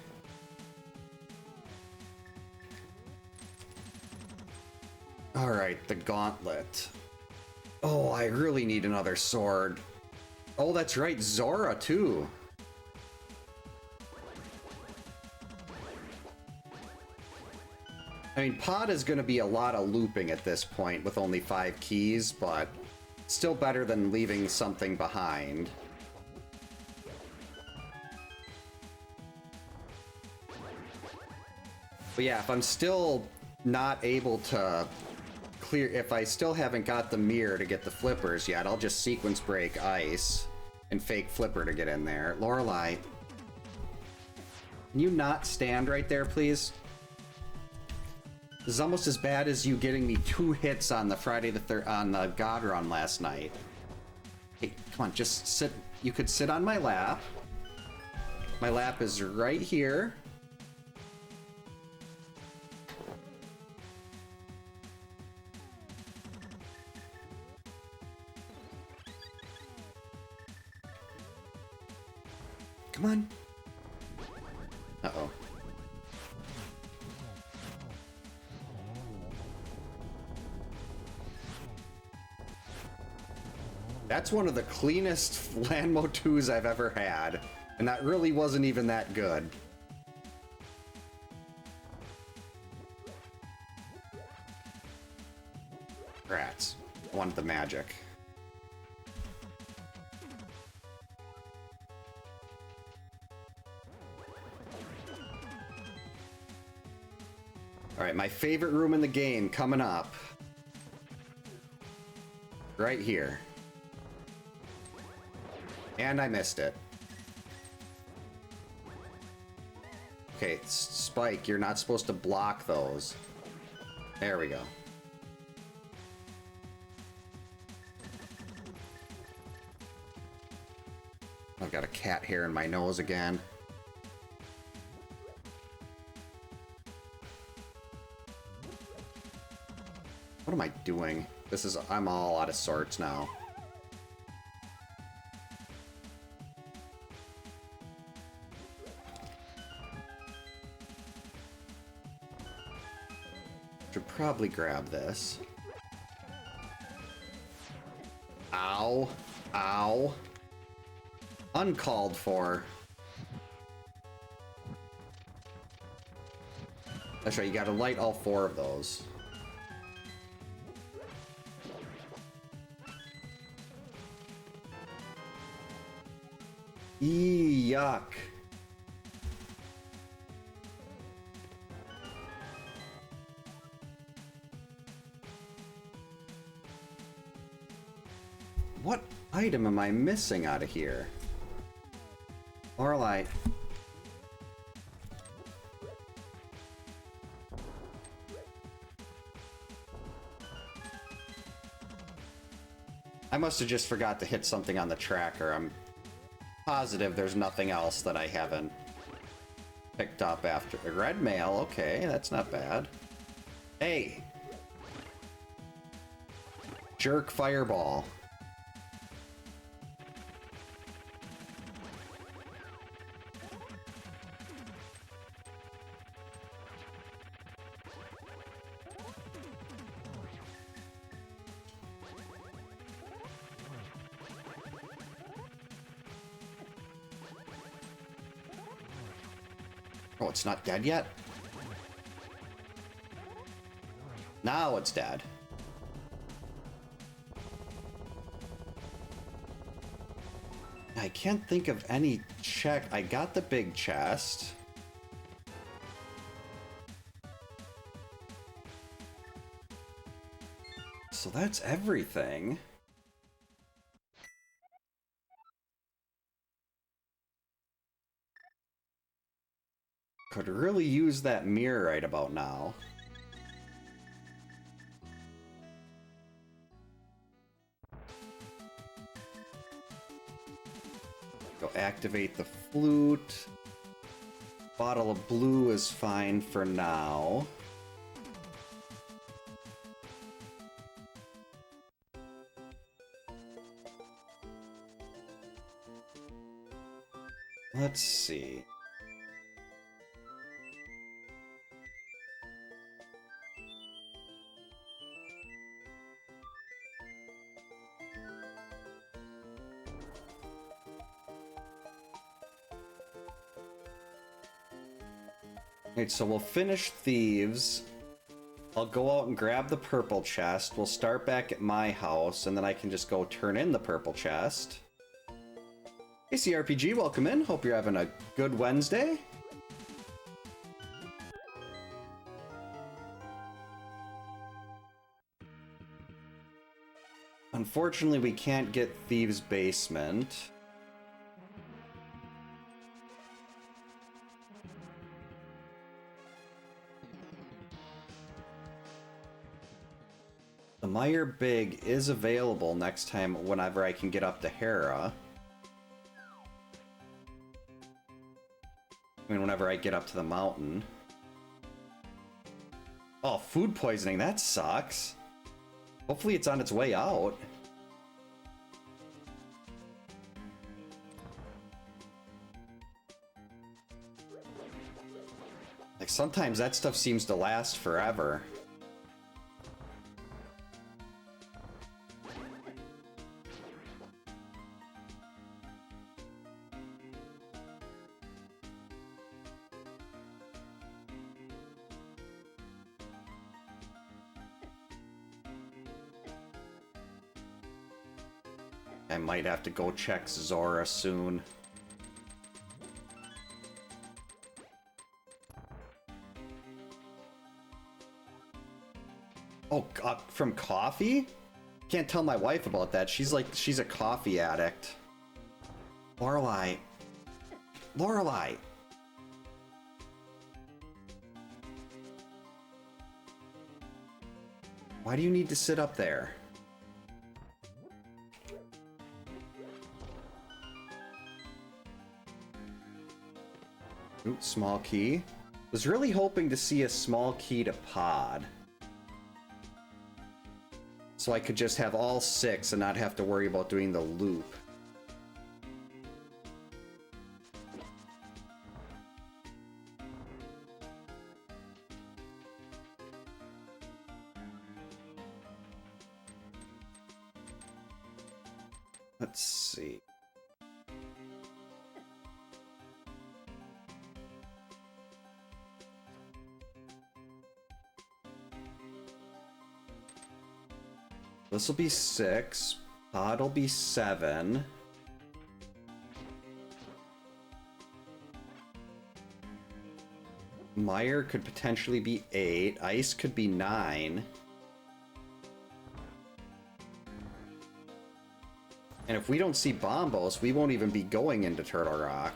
All right, the gauntlet. Oh, I really need another sword. Oh, that's right, Zora too. I mean, Pod is going to be a lot of looping at this point with only 5 keys, but still better than leaving something behind. But yeah, if I'm still not able to clear, if I still haven't got the mirror to get the flippers yet, I'll just sequence break Ice and fake flipper to get in there. Lorelei, can you not stand right there, please? This is almost as bad as you getting me 2 hits on the on the God Run last night. Hey, come on, just sit. You could sit on my lap. My lap is right here. Come on. Uh-oh. That's one of the cleanest Landmo 2s I've ever had, and that really wasn't even that good. Rats. I wanted the magic. Alright, my favorite room in the game coming up. Right here. And I missed it. Okay, Spike, you're not supposed to block those. There we go. I've got a cat hair in my nose again. What am I doing? I'm all out of sorts now. Should probably grab this. Ow. Ow. Uncalled for. That's right, you gotta light all 4 of those. Yuck. What item am I missing out of here? Lorelei. I must have just forgot to hit something on the tracker. I'm positive there's nothing else that I haven't picked up after. Red mail, okay, that's not bad. Hey! Jerk fireball. Oh, it's not dead yet? Now it's dead. I can't think of any check. I got the big chest. So that's everything. Could really use that mirror right about now. Go activate the flute. Bottle of blue is fine for now. Let's see. Alright, so we'll finish Thieves. I'll go out and grab the purple chest. We'll start back at my house, and then I can just go turn in the purple chest. Hey CRPG, welcome in. Hope you're having a good Wednesday. Unfortunately, we can't get Thieves' Basement. The Meyer Big is available next time whenever I can get up to Hera. I mean, whenever I get up to the mountain. Oh, food poisoning, that sucks. Hopefully it's on its way out. Like, sometimes that stuff seems to last forever. I might have to go check Zora soon. Oh, from coffee? Can't tell my wife about that. She's a coffee addict. Lorelai. Lorelai. Why do you need to sit up there? Ooh, small key. Was really hoping to see a small key to pod. So I could just have all 6 and not have to worry about doing the loop. Let's see. This will be 6. Pod will be 7. Meyer could potentially be 8. Ice could be 9. And if we don't see Bombos, we won't even be going into Turtle Rock.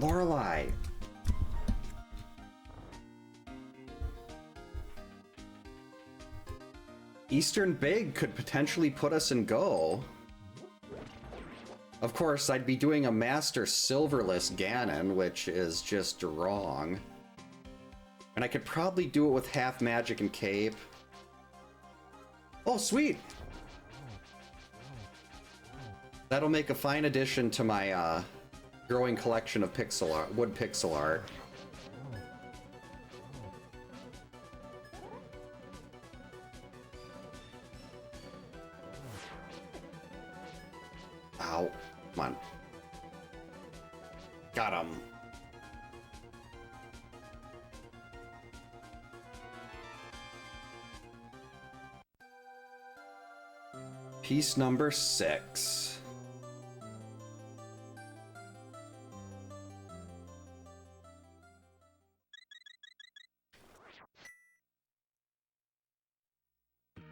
Lorelai. Eastern Big could potentially put us in go. Of course, I'd be doing a Master Silverless Ganon, which is just wrong. And I could probably do it with half magic and cape. Oh, sweet! That'll make a fine addition to my, growing collection of pixel art, wood pixel art. Piece number 6.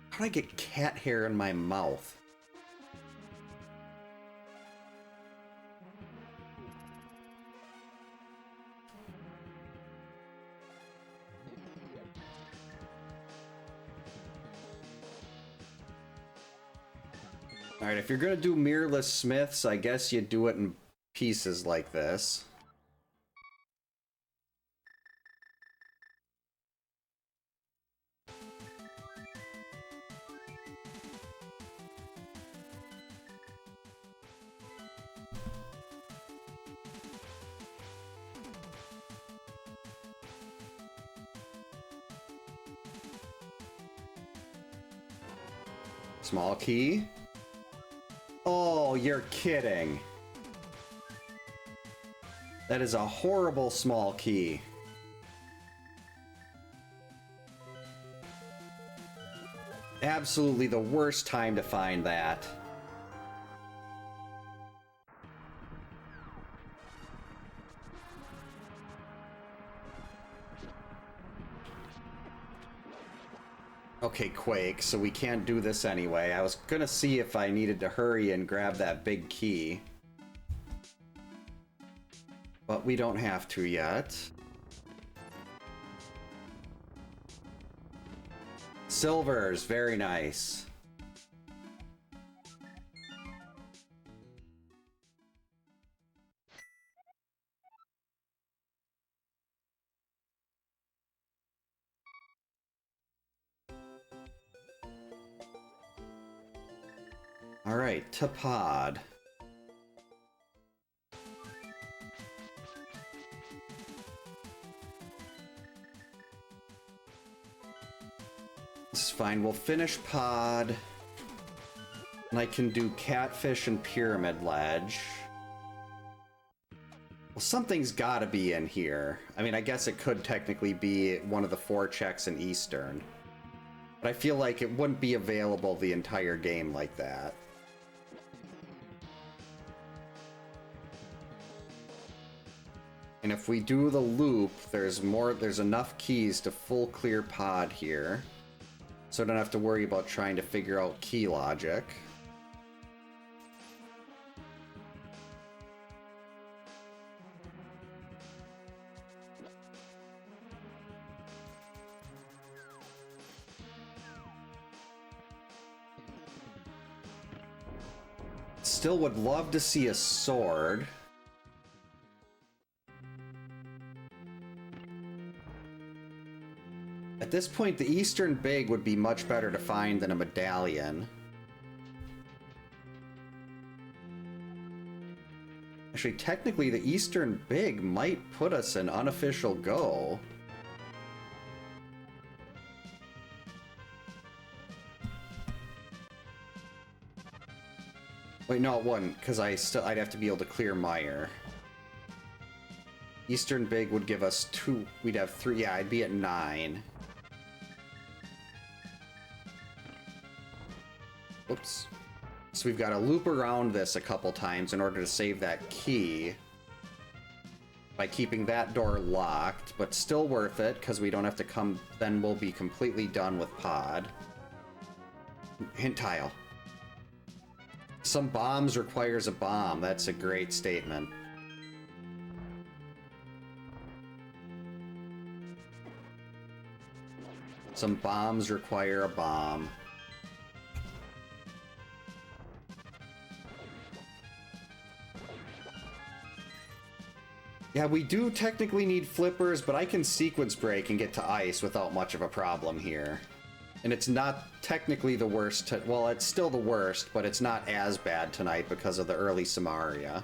How do I get cat hair in my mouth? Alright, if you're gonna do mirrorless smiths, I guess you do it in pieces like this. Small key. Oh, you're kidding. That is a horrible small key. Absolutely the worst time to find that. Okay, Quake, so we can't do this anyway. I was gonna see if I needed to hurry and grab that big key. But we don't have to yet. Silvers, very nice. All right, to pod. This is fine. We'll finish pod. And I can do catfish and pyramid ledge. Well, something's gotta be in here. I mean, I guess it could technically be one of the 4 checks in Eastern. But I feel like it wouldn't be available the entire game like that. And if we do the loop, there's enough keys to full clear pod here. So I don't have to worry about trying to figure out key logic. Still would love to see a sword. At this point, the Eastern Big would be much better to find than a medallion. Actually, technically, the Eastern Big might put us in unofficial go. Wait, no, it wouldn't, because I'd have to be able to clear Mire. Eastern Big would give us 2, we'd have 3, yeah, I'd be at 9. Oops. So we've got to loop around this a couple times in order to save that key by keeping that door locked, but still worth it because we don't have to come, then we'll be completely done with pod. Hint tile. Some bombs requires a bomb. That's a great statement. Some bombs require a bomb. Yeah, we do technically need flippers, but I can sequence break and get to ice without much of a problem here. And it's not technically the worst, well, it's still the worst, but it's not as bad tonight because of the early Samaria.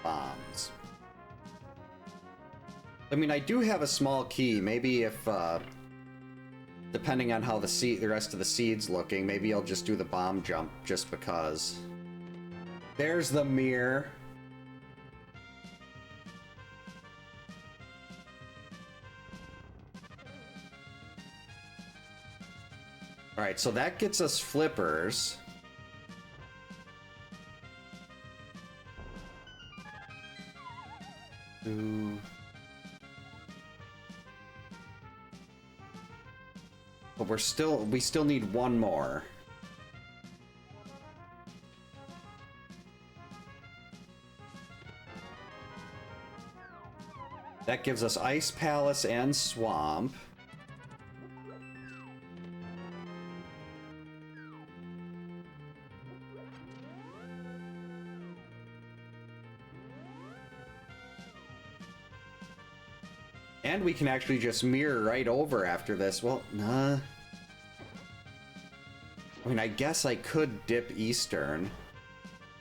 Bombs. I mean, I do have a small key. Maybe if, depending on how the rest of the seed's looking, maybe I'll just do the bomb jump just because. There's the mirror. Alright, so that gets us flippers. Ooh. But we still need one more. That gives us Ice Palace and Swamp. And we can actually just mirror right over after this. Well, nah. I mean, I guess I could dip Eastern.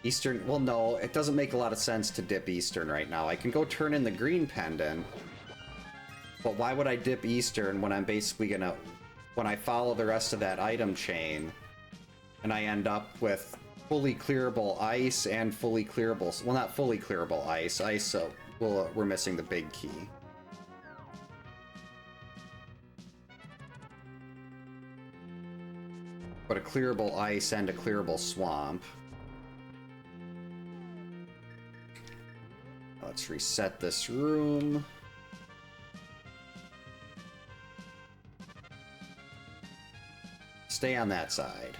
Eastern, well, no, it doesn't make a lot of sense to dip Eastern right now. I can go turn in the green pendant. But why would I dip Eastern when I'm basically gonna... When I follow the rest of that item chain, and I end up with fully clearable ice and fully clearable... Well, not fully clearable ice. Ice, so we're missing the big key. But a clearable ice and a clearable swamp. Let's reset this room. Stay on that side.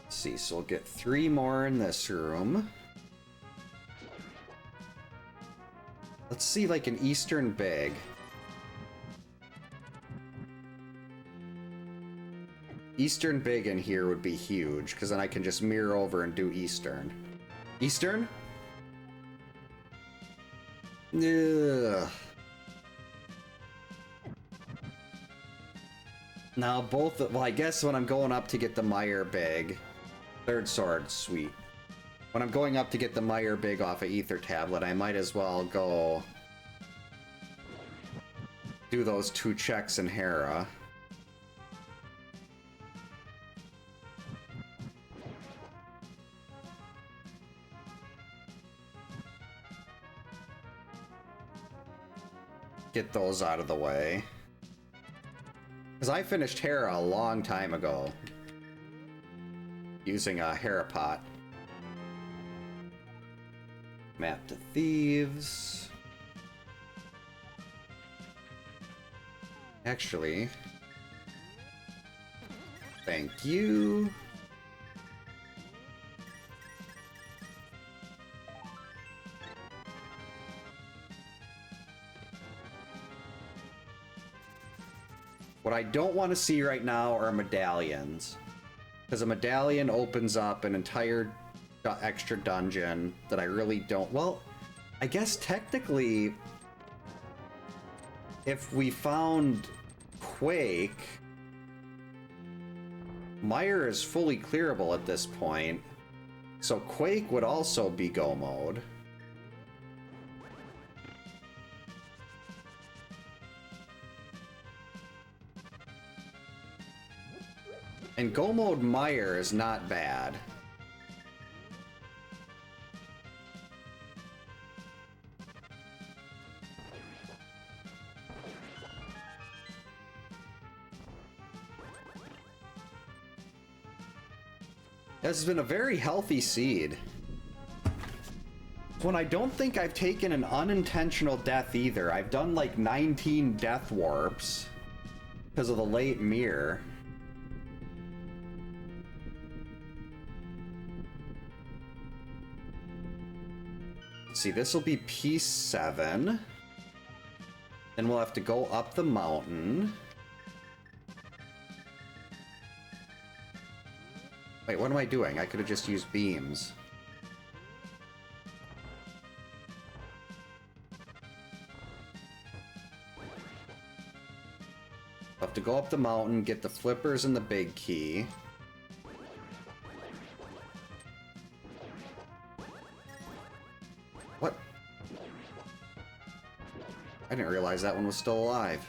Let's see, so we'll get 3 more in this room. Let's see, like an Eastern big. Eastern big in here would be huge, because then I can just mirror over and do Eastern. Eastern? Ugh. Now both, well, I guess when I'm going up to get the Meyer big, third sword, sweet. When I'm going up to get the Meyer big off of Ether Tablet, I might as well go do those 2 checks in Hera. Get those out of the way. Because I finished Hera a long time ago using a Hera pot. Map to Thieves. Actually, thank you. What I don't want to see right now are medallions. Because a medallion opens up an entire extra dungeon that I really don't... Well, I guess technically, if we found Quake, Meyer is fully clearable at this point, so Quake would also be go mode. And go mode Meyer is not bad. This has been a very healthy seed. When I don't think I've taken an unintentional death either. I've done like 19 death warps because of the late mirror. Let's see, this will be piece 7. Then we'll have to go up the mountain. Wait, what am I doing? I could have just used beams. I'll have to go up the mountain, get the flippers and the big key. What? I didn't realize that one was still alive.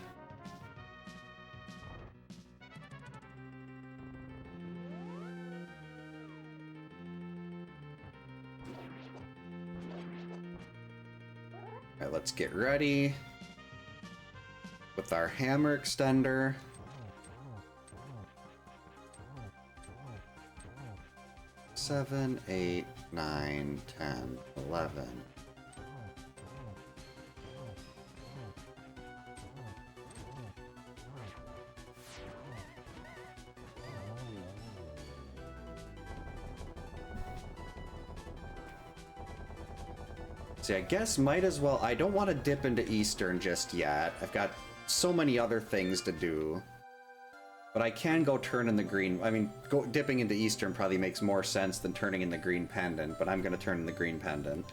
Alright, let's get ready with our hammer extender. Seven, 8, 9, 10, 11. See, I guess might as well. I don't want to dip into Eastern just yet. I've got so many other things to do. But I can go turn in the green. I mean, dipping into Eastern probably makes more sense than turning in the green pendant, but I'm going to turn in the green pendant.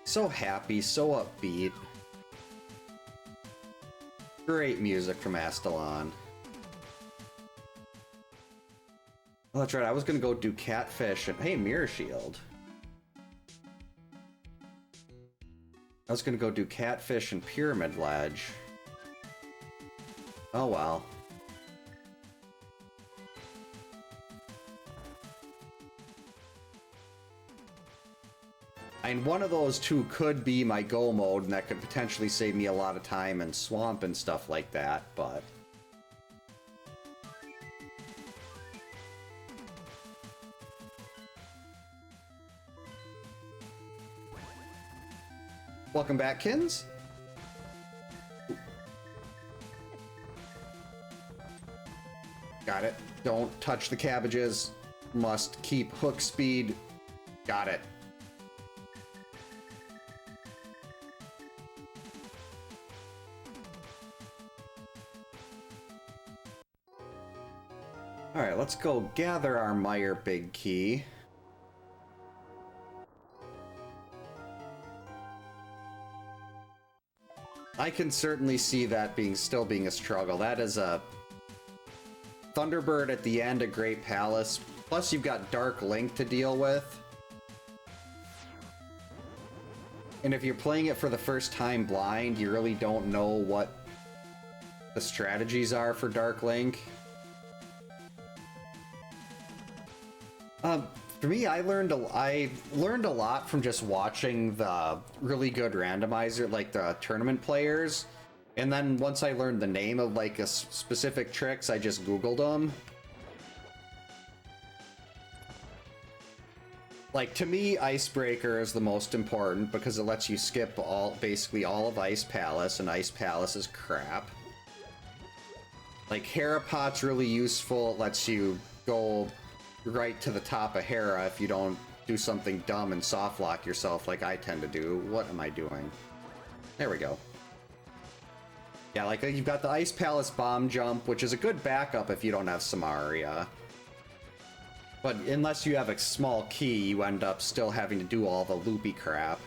So happy, so upbeat. Great music from Astalon. Oh, that's right, I was gonna go do Catfish and... Hey, Mirror Shield. I was gonna go do Catfish and Pyramid Ledge. Oh well. And one of those two could be my go mode, and that could potentially save me a lot of time in Swamp and stuff like that, but... Welcome back, Kins. Got it. Don't touch the cabbages. Must keep hook speed. Got it. Alright, let's go gather our Meyer Big Key. I can certainly see that still being a struggle. That is a Thunderbird at the end of Great Palace. Plus you've got Dark Link to deal with. And if you're playing it for the first time blind, you really don't know what the strategies are for Dark Link. For me, I learned a lot from just watching the really good randomizer, like the tournament players. And then once I learned the name of like a specific tricks, I just Googled them. Like, to me, Icebreaker is the most important because it lets you skip basically all of Ice Palace, and Ice Palace is crap. Like, Harapot's really useful. It lets you go right to the top of Hera if you don't do something dumb and soft lock yourself like I tend to do. What am I doing? There we go. Yeah, like, you've got the Ice Palace bomb jump, which is a good backup if you don't have Samaria. But unless you have a small key, you end up still having to do all the loopy crap.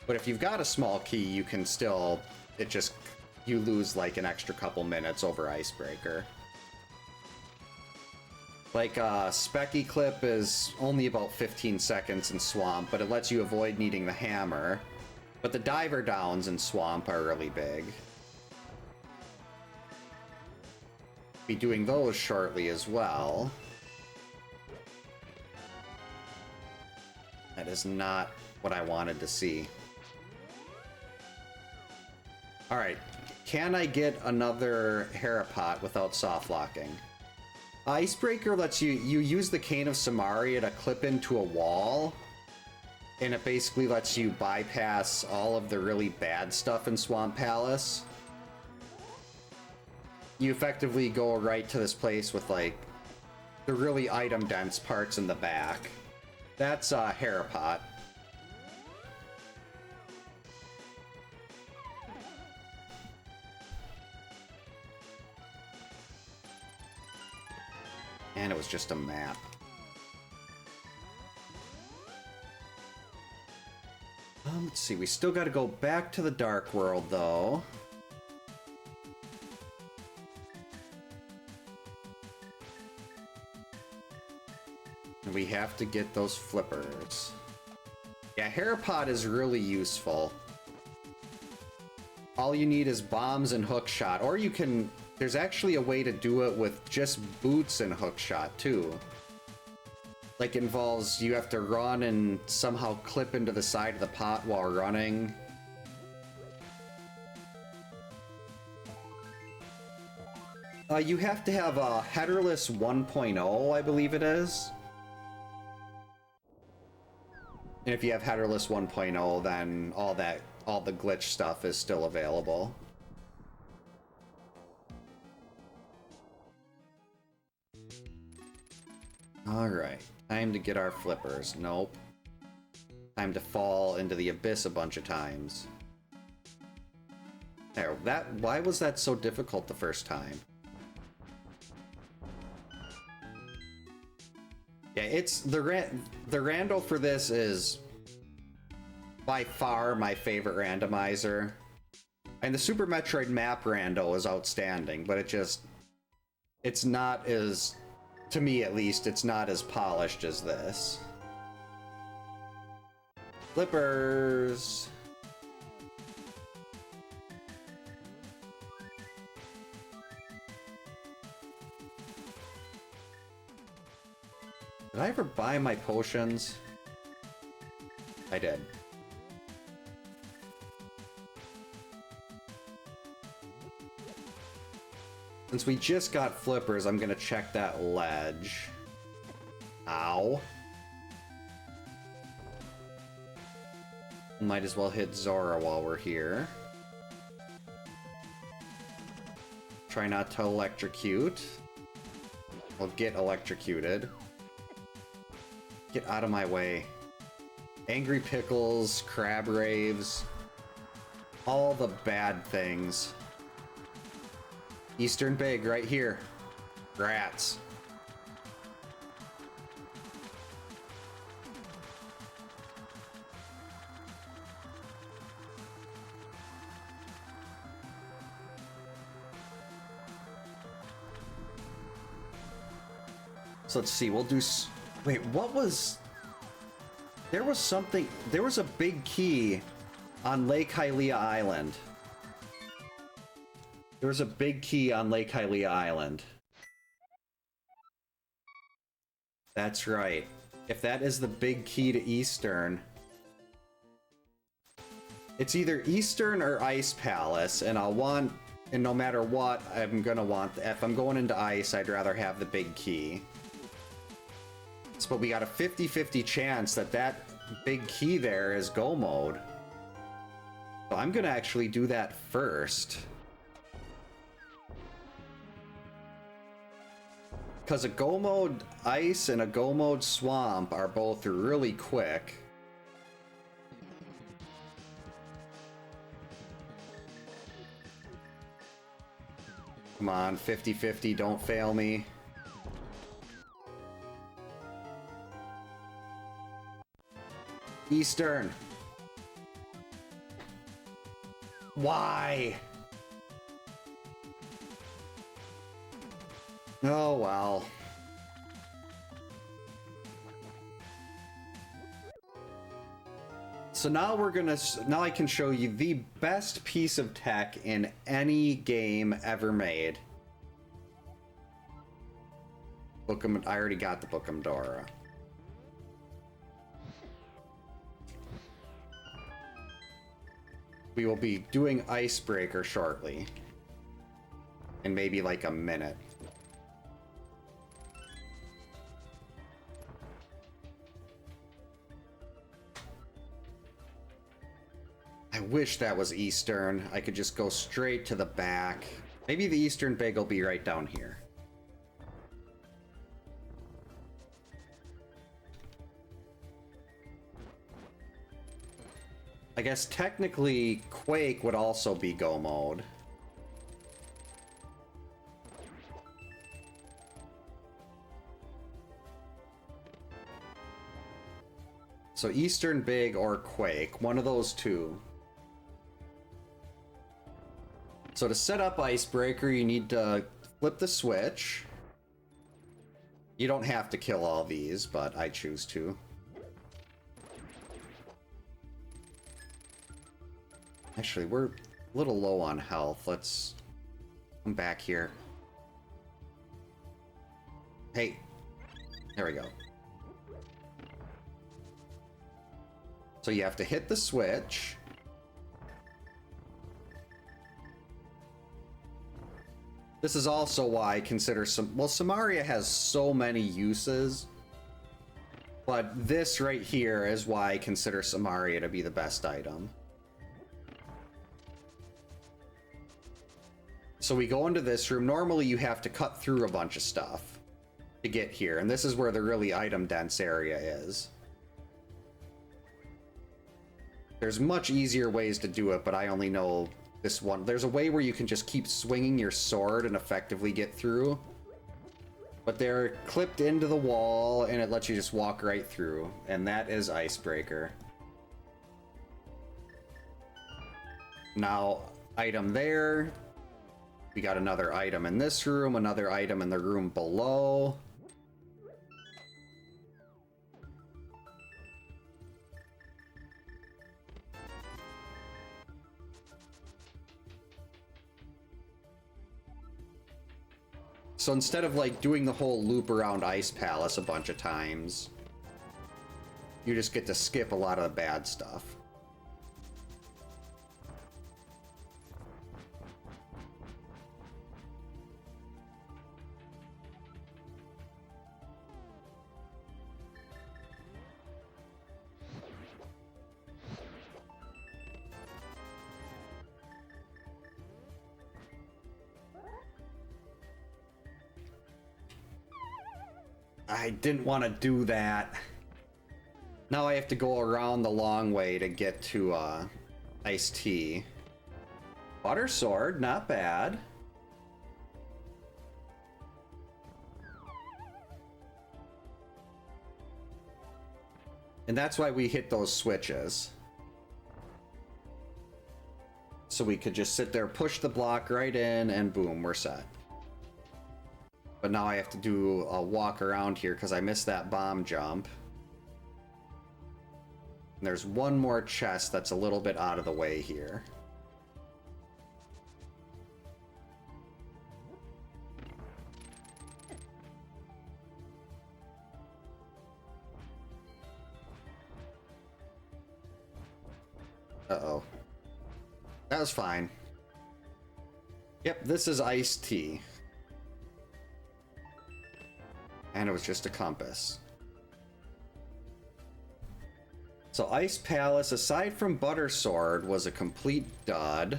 But if you've got a small key, you can still... you lose like an extra couple minutes over Icebreaker. Like, Specky Clip is only about 15 seconds in Swamp, but it lets you avoid needing the hammer. But the diver downs in Swamp are really big. Be doing those shortly as well. That is not what I wanted to see. Alright, can I get another Harapot without soft locking? Icebreaker lets you use the Cane of Samaria to clip into a wall, and it basically lets you bypass all of the really bad stuff in Swamp Palace. You effectively go right to this place with like the really item dense parts in the back. That's Harapot. And it was just a map. Let's see, we still gotta go back to the Dark World, though. And we have to get those flippers. Yeah, hair pod is really useful. All you need is bombs and hook shot, or you can... There's actually a way to do it with just boots and hook shot, too. Like, it involves you have to run and somehow clip into the side of the pot while running. You have to have a headerless 1.0, I believe it is. And if you have headerless 1.0, then all the glitch stuff is still available. Alright, time to get our flippers. Nope. Time to fall into the abyss a bunch of times. There, why was that so difficult the first time? Yeah, it's the rando for this is by far my favorite randomizer. And the Super Metroid map rando is outstanding, but it's not as, to me at least, it's not as polished as this. Flippers. Did I ever buy my potions? I did. Since we just got flippers, I'm gonna check that ledge. Ow. Might as well hit Zora while we're here. Try not to electrocute. We'll get electrocuted. Get out of my way. Angry Pickles, Crab Raves. All the bad things. Eastern Big right here. Rats. So let's see, we'll do... Wait, what was... There was something... There was a big key on Lake Hylia Island. There was a big key on Lake Hylia Island. That's right. If that is the big key to Eastern... It's either Eastern or Ice Palace, and I'll want... And no matter what, I'm gonna want... If I'm going into Ice, I'd rather have the big key. But we got a 50-50 chance that that big key there is go mode. So I'm gonna actually do that first. Because a go mode ice and a go mode swamp are both really quick. Come on, 50-50, don't fail me. Eastern. Why? Oh, well. So now now I can show you the best piece of tech in any game ever made. I already got the Bookham Dora. We will be doing Icebreaker shortly. In maybe like a minute. I wish that was Eastern. I could just go straight to the back. Maybe the Eastern Big will be right down here. I guess technically Quake would also be go mode. So Eastern Big or Quake, one of those two. So to set up Icebreaker, you need to flip the switch. You don't have to kill all these, but I choose to. Actually, we're a little low on health. Let's come back here. Hey, there we go. So you have to hit the switch. This is also why I consider well, Samaria has so many uses, but this right here is why I consider Samaria to be the best item. So we go into this room. Normally you have to cut through a bunch of stuff to get here, and this is where the really item dense area is. There's much easier ways to do it, but I only know this one. There's a way where you can just keep swinging your sword and effectively get through. But they're clipped into the wall, and it lets you just walk right through. And that is Icebreaker. Now, item there. We got another item in this room, another item in the room below. So instead of like doing the whole loop around Ice Palace a bunch of times, you just get to skip a lot of the bad stuff. I didn't want to do that. Now I have to go around the long way to get to iced tea. Butter sword, not bad. And that's why we hit those switches. So we could just sit there, push the block right in, and boom, we're set. But now I have to do a walk around here because I missed that bomb jump. And there's one more chest that's a little bit out of the way here. Uh-oh. That was fine. Yep, this is iced tea. And it was just a compass. So Ice Palace, aside from Butter Sword, was a complete dud.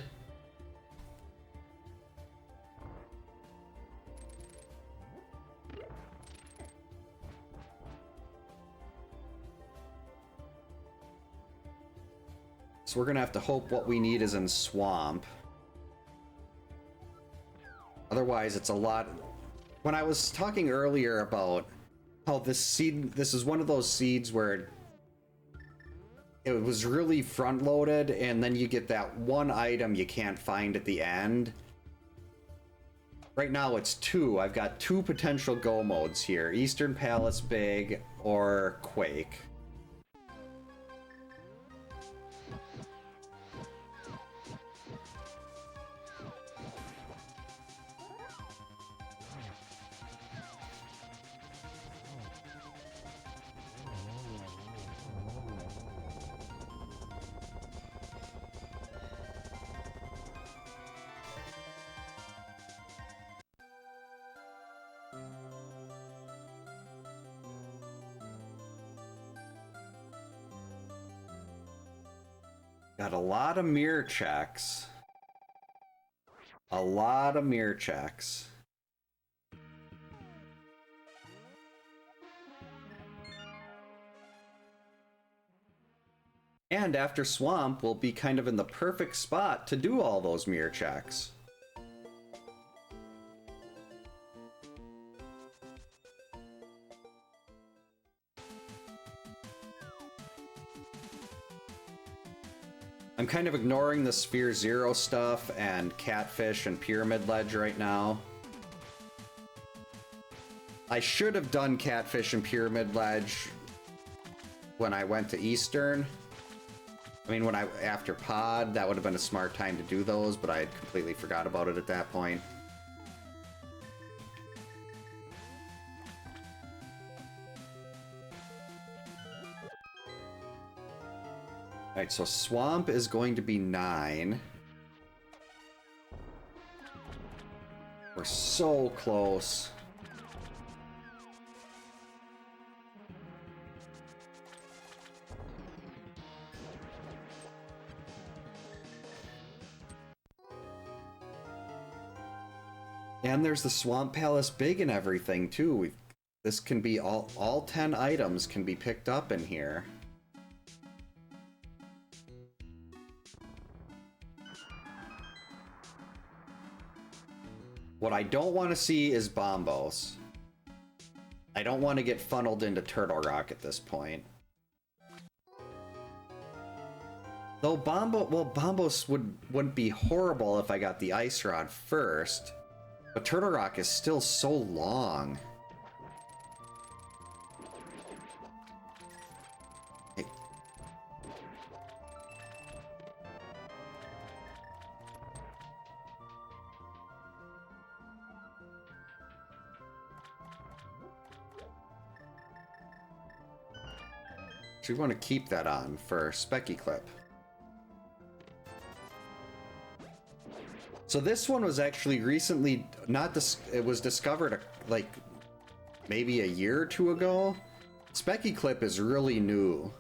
So we're gonna have to hope what we need is in Swamp. Otherwise, it's a lot. When I was talking earlier about how this is one of those seeds where it was really front loaded, and then you get that one item you can't find at the end. Right now it's two. I've got two potential go modes here: Eastern Palace Big or Quake. Got a lot of mirror checks. A lot of mirror checks. And after Swamp, we'll be kind of in the perfect spot to do all those mirror checks. I'm kind of ignoring the Sphere Zero stuff and Catfish and Pyramid Ledge right now. I should have done Catfish and Pyramid Ledge when I went to Eastern. I mean, after Pod, that would have been a smart time to do those, but I had completely forgot about it at that point. Alright, so Swamp is going to be 9. We're so close. And there's the Swamp Palace Big and everything, too. This can be all 10 items can be picked up in here. What I don't want to see is Bombos. I don't want to get funneled into Turtle Rock at this point. Though Bombos wouldn't be horrible if I got the Ice Rod first. But Turtle Rock is still so long. Hey. So we want to keep that on for Specky Clip. So this one was actually recently it was discovered like maybe a year or two ago. Specky Clip is really new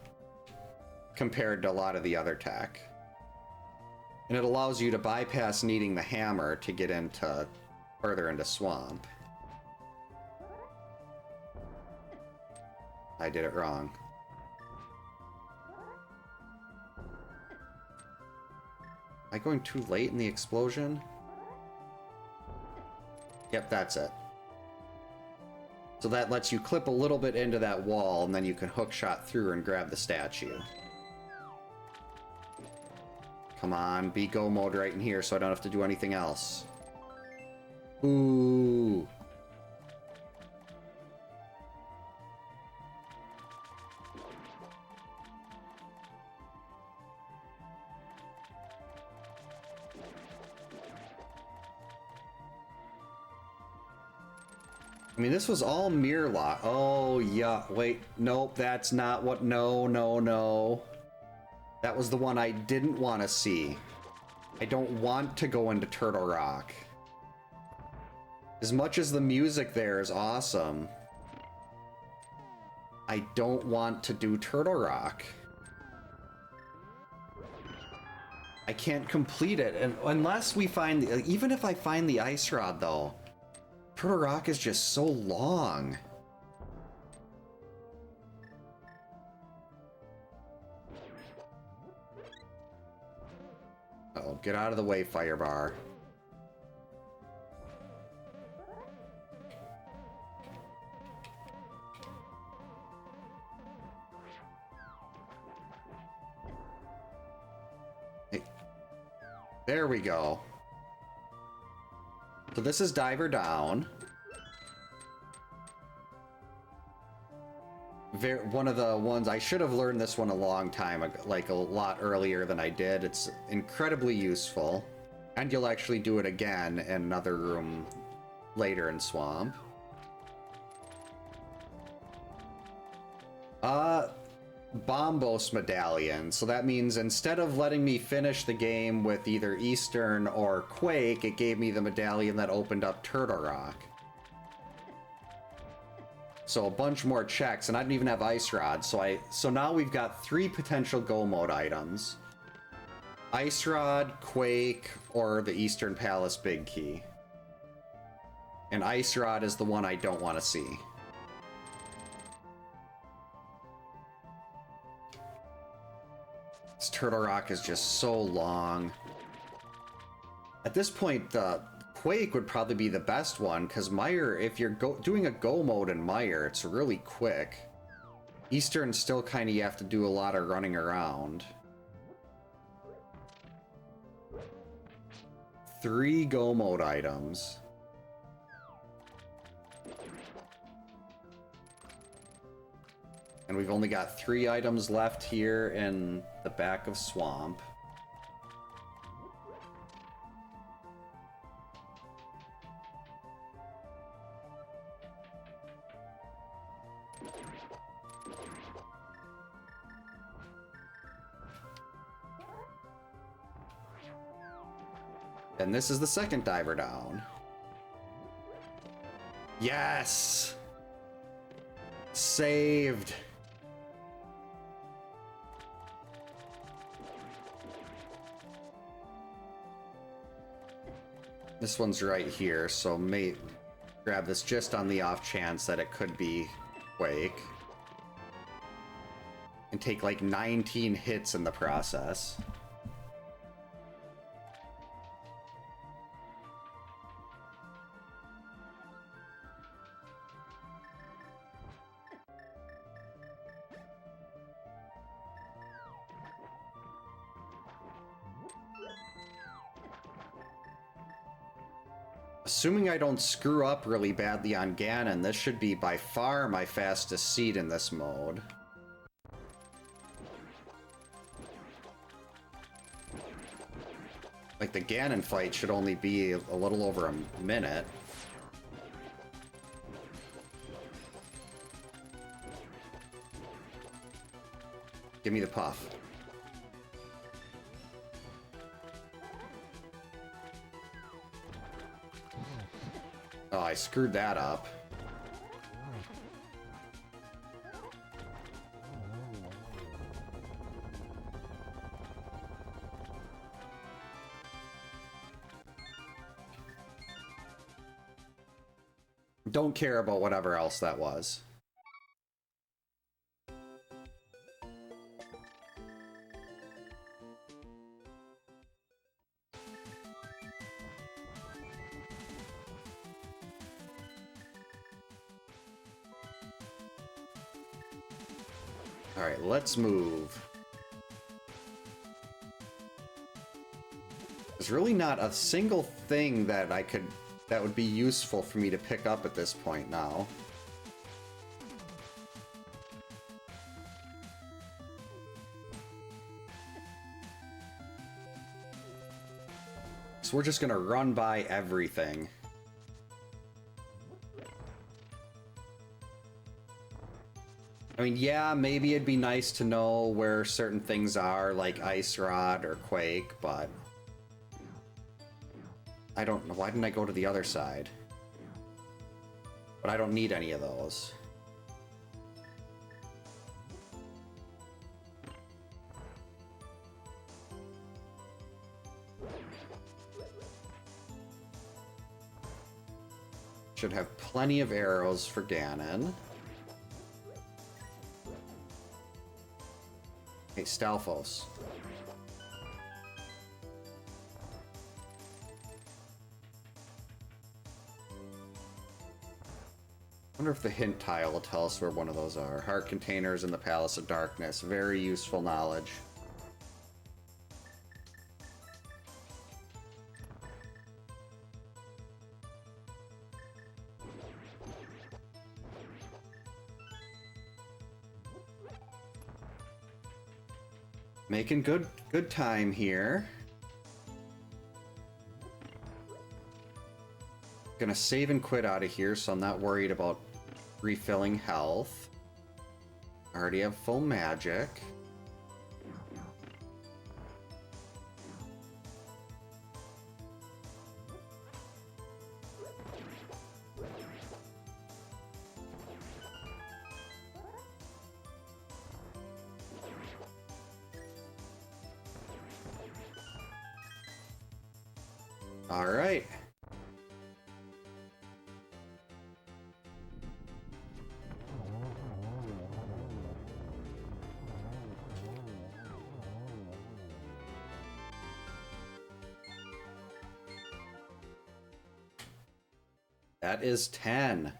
compared to a lot of the other tech. And it allows you to bypass needing the hammer to get further into Swamp. I did it wrong. Am I going too late in the explosion? Yep, that's it. So that lets you clip a little bit into that wall, and then you can hook shot through and grab the statue. Come on, be go mode right in here so I don't have to do anything else. Ooh. I mean, this was all mirror lock. Oh, yeah. Wait, nope, that's not what... No, no, no. That was the one I didn't want to see. I don't want to go into Turtle Rock. As much as the music there is awesome, I don't want to do Turtle Rock. I can't complete it and unless we find... Even if I find the Ice Rod, though... Turtle Rock is just so long. Oh, get out of the way, Firebar. Hey. There we go. So this is Diver Down. One of the ones, I should have learned this one a long time ago, like a lot earlier than I did. It's incredibly useful. And you'll actually do it again in another room later in Swamp. Bombos Medallion. So that means instead of letting me finish the game with either Eastern or Quake, it gave me the medallion that opened up Turtle Rock. So a bunch more checks, and I didn't even have Ice Rod, so now we've got 3 potential Go Mode items. Ice Rod, Quake, or the Eastern Palace Big Key. And Ice Rod is the one I don't want to see. This Turtle Rock is just so long. At this point, Quake would probably be the best one, because Mire, if you're doing a Go Mode in Mire, it's really quick. Eastern still kind of you have to do a lot of running around. 3 Go Mode items. And we've only got 3 items left here in the back of Swamp. And this is the second diver down. Yes! Saved! This one's right here, so may grab this just on the off chance that it could be Quake. And take like 19 hits in the process. Assuming I don't screw up really badly on Ganon, this should be by far my fastest seed in this mode. Like, the Ganon fight should only be a little over a minute. Give me the puff. Oh, I screwed that up. Don't care about whatever else that was. Alright, let's move. There's really not a single thing that that would be useful for me to pick up at this point now. So we're just gonna run by everything. I mean, yeah, maybe it'd be nice to know where certain things are, like Ice Rod or Quake, but I don't know. Why didn't I go to the other side? But I don't need any of those. Should have plenty of arrows for Ganon. Hey, Stalfos. I wonder if the hint tile will tell us where one of those are. Heart containers in the Palace of Darkness. Very useful knowledge. Making good time here. Gonna save and quit out of here, so I'm not worried about refilling health. I already have full magic. All right. That is 10.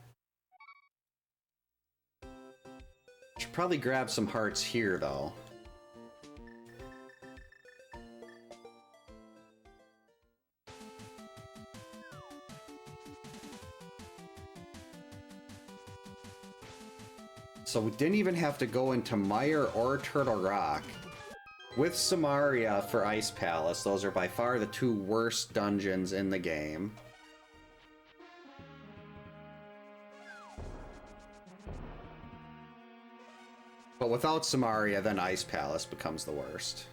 Should probably grab some hearts here, though. So we didn't even have to go into Mire or Turtle Rock. With Samaria for Ice Palace, those are by far the two worst dungeons in the game. But without Samaria, then Ice Palace becomes the worst.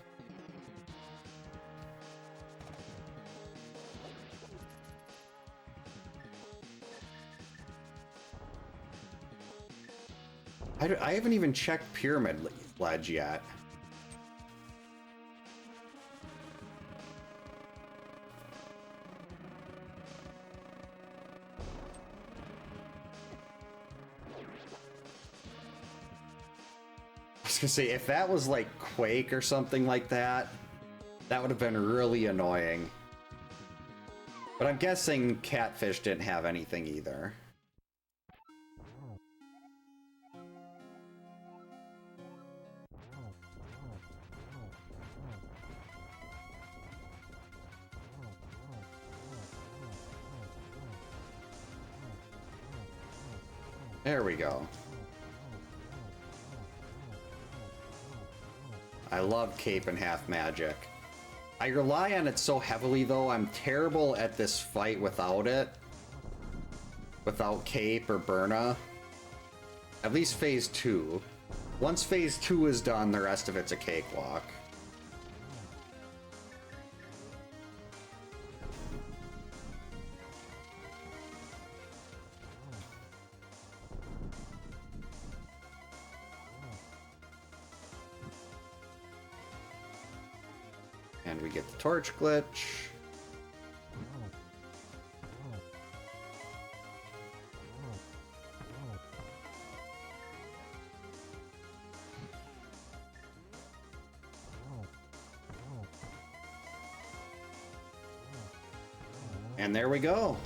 I haven't even checked Pyramid Ledge yet. I was gonna say, if that was like Quake or something like that, that would have been really annoying. But I'm guessing Catfish didn't have anything either. There we go. I love Cape and Half Magic. I rely on it so heavily, though. I'm terrible at this fight without it. Without Cape or Burna. At least Phase 2. Once Phase 2 is done, the rest of it's a cakewalk. And we get the torch glitch. And there we go.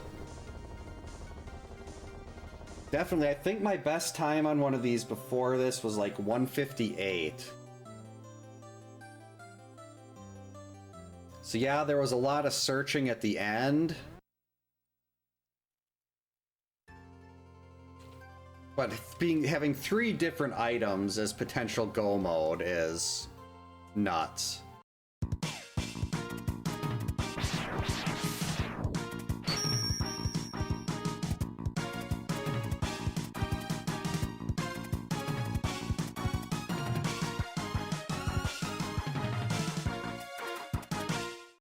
Definitely, I think my best time on one of these before this was like 158. So yeah, there was a lot of searching at the end. But having 3 different items as potential go mode is nuts.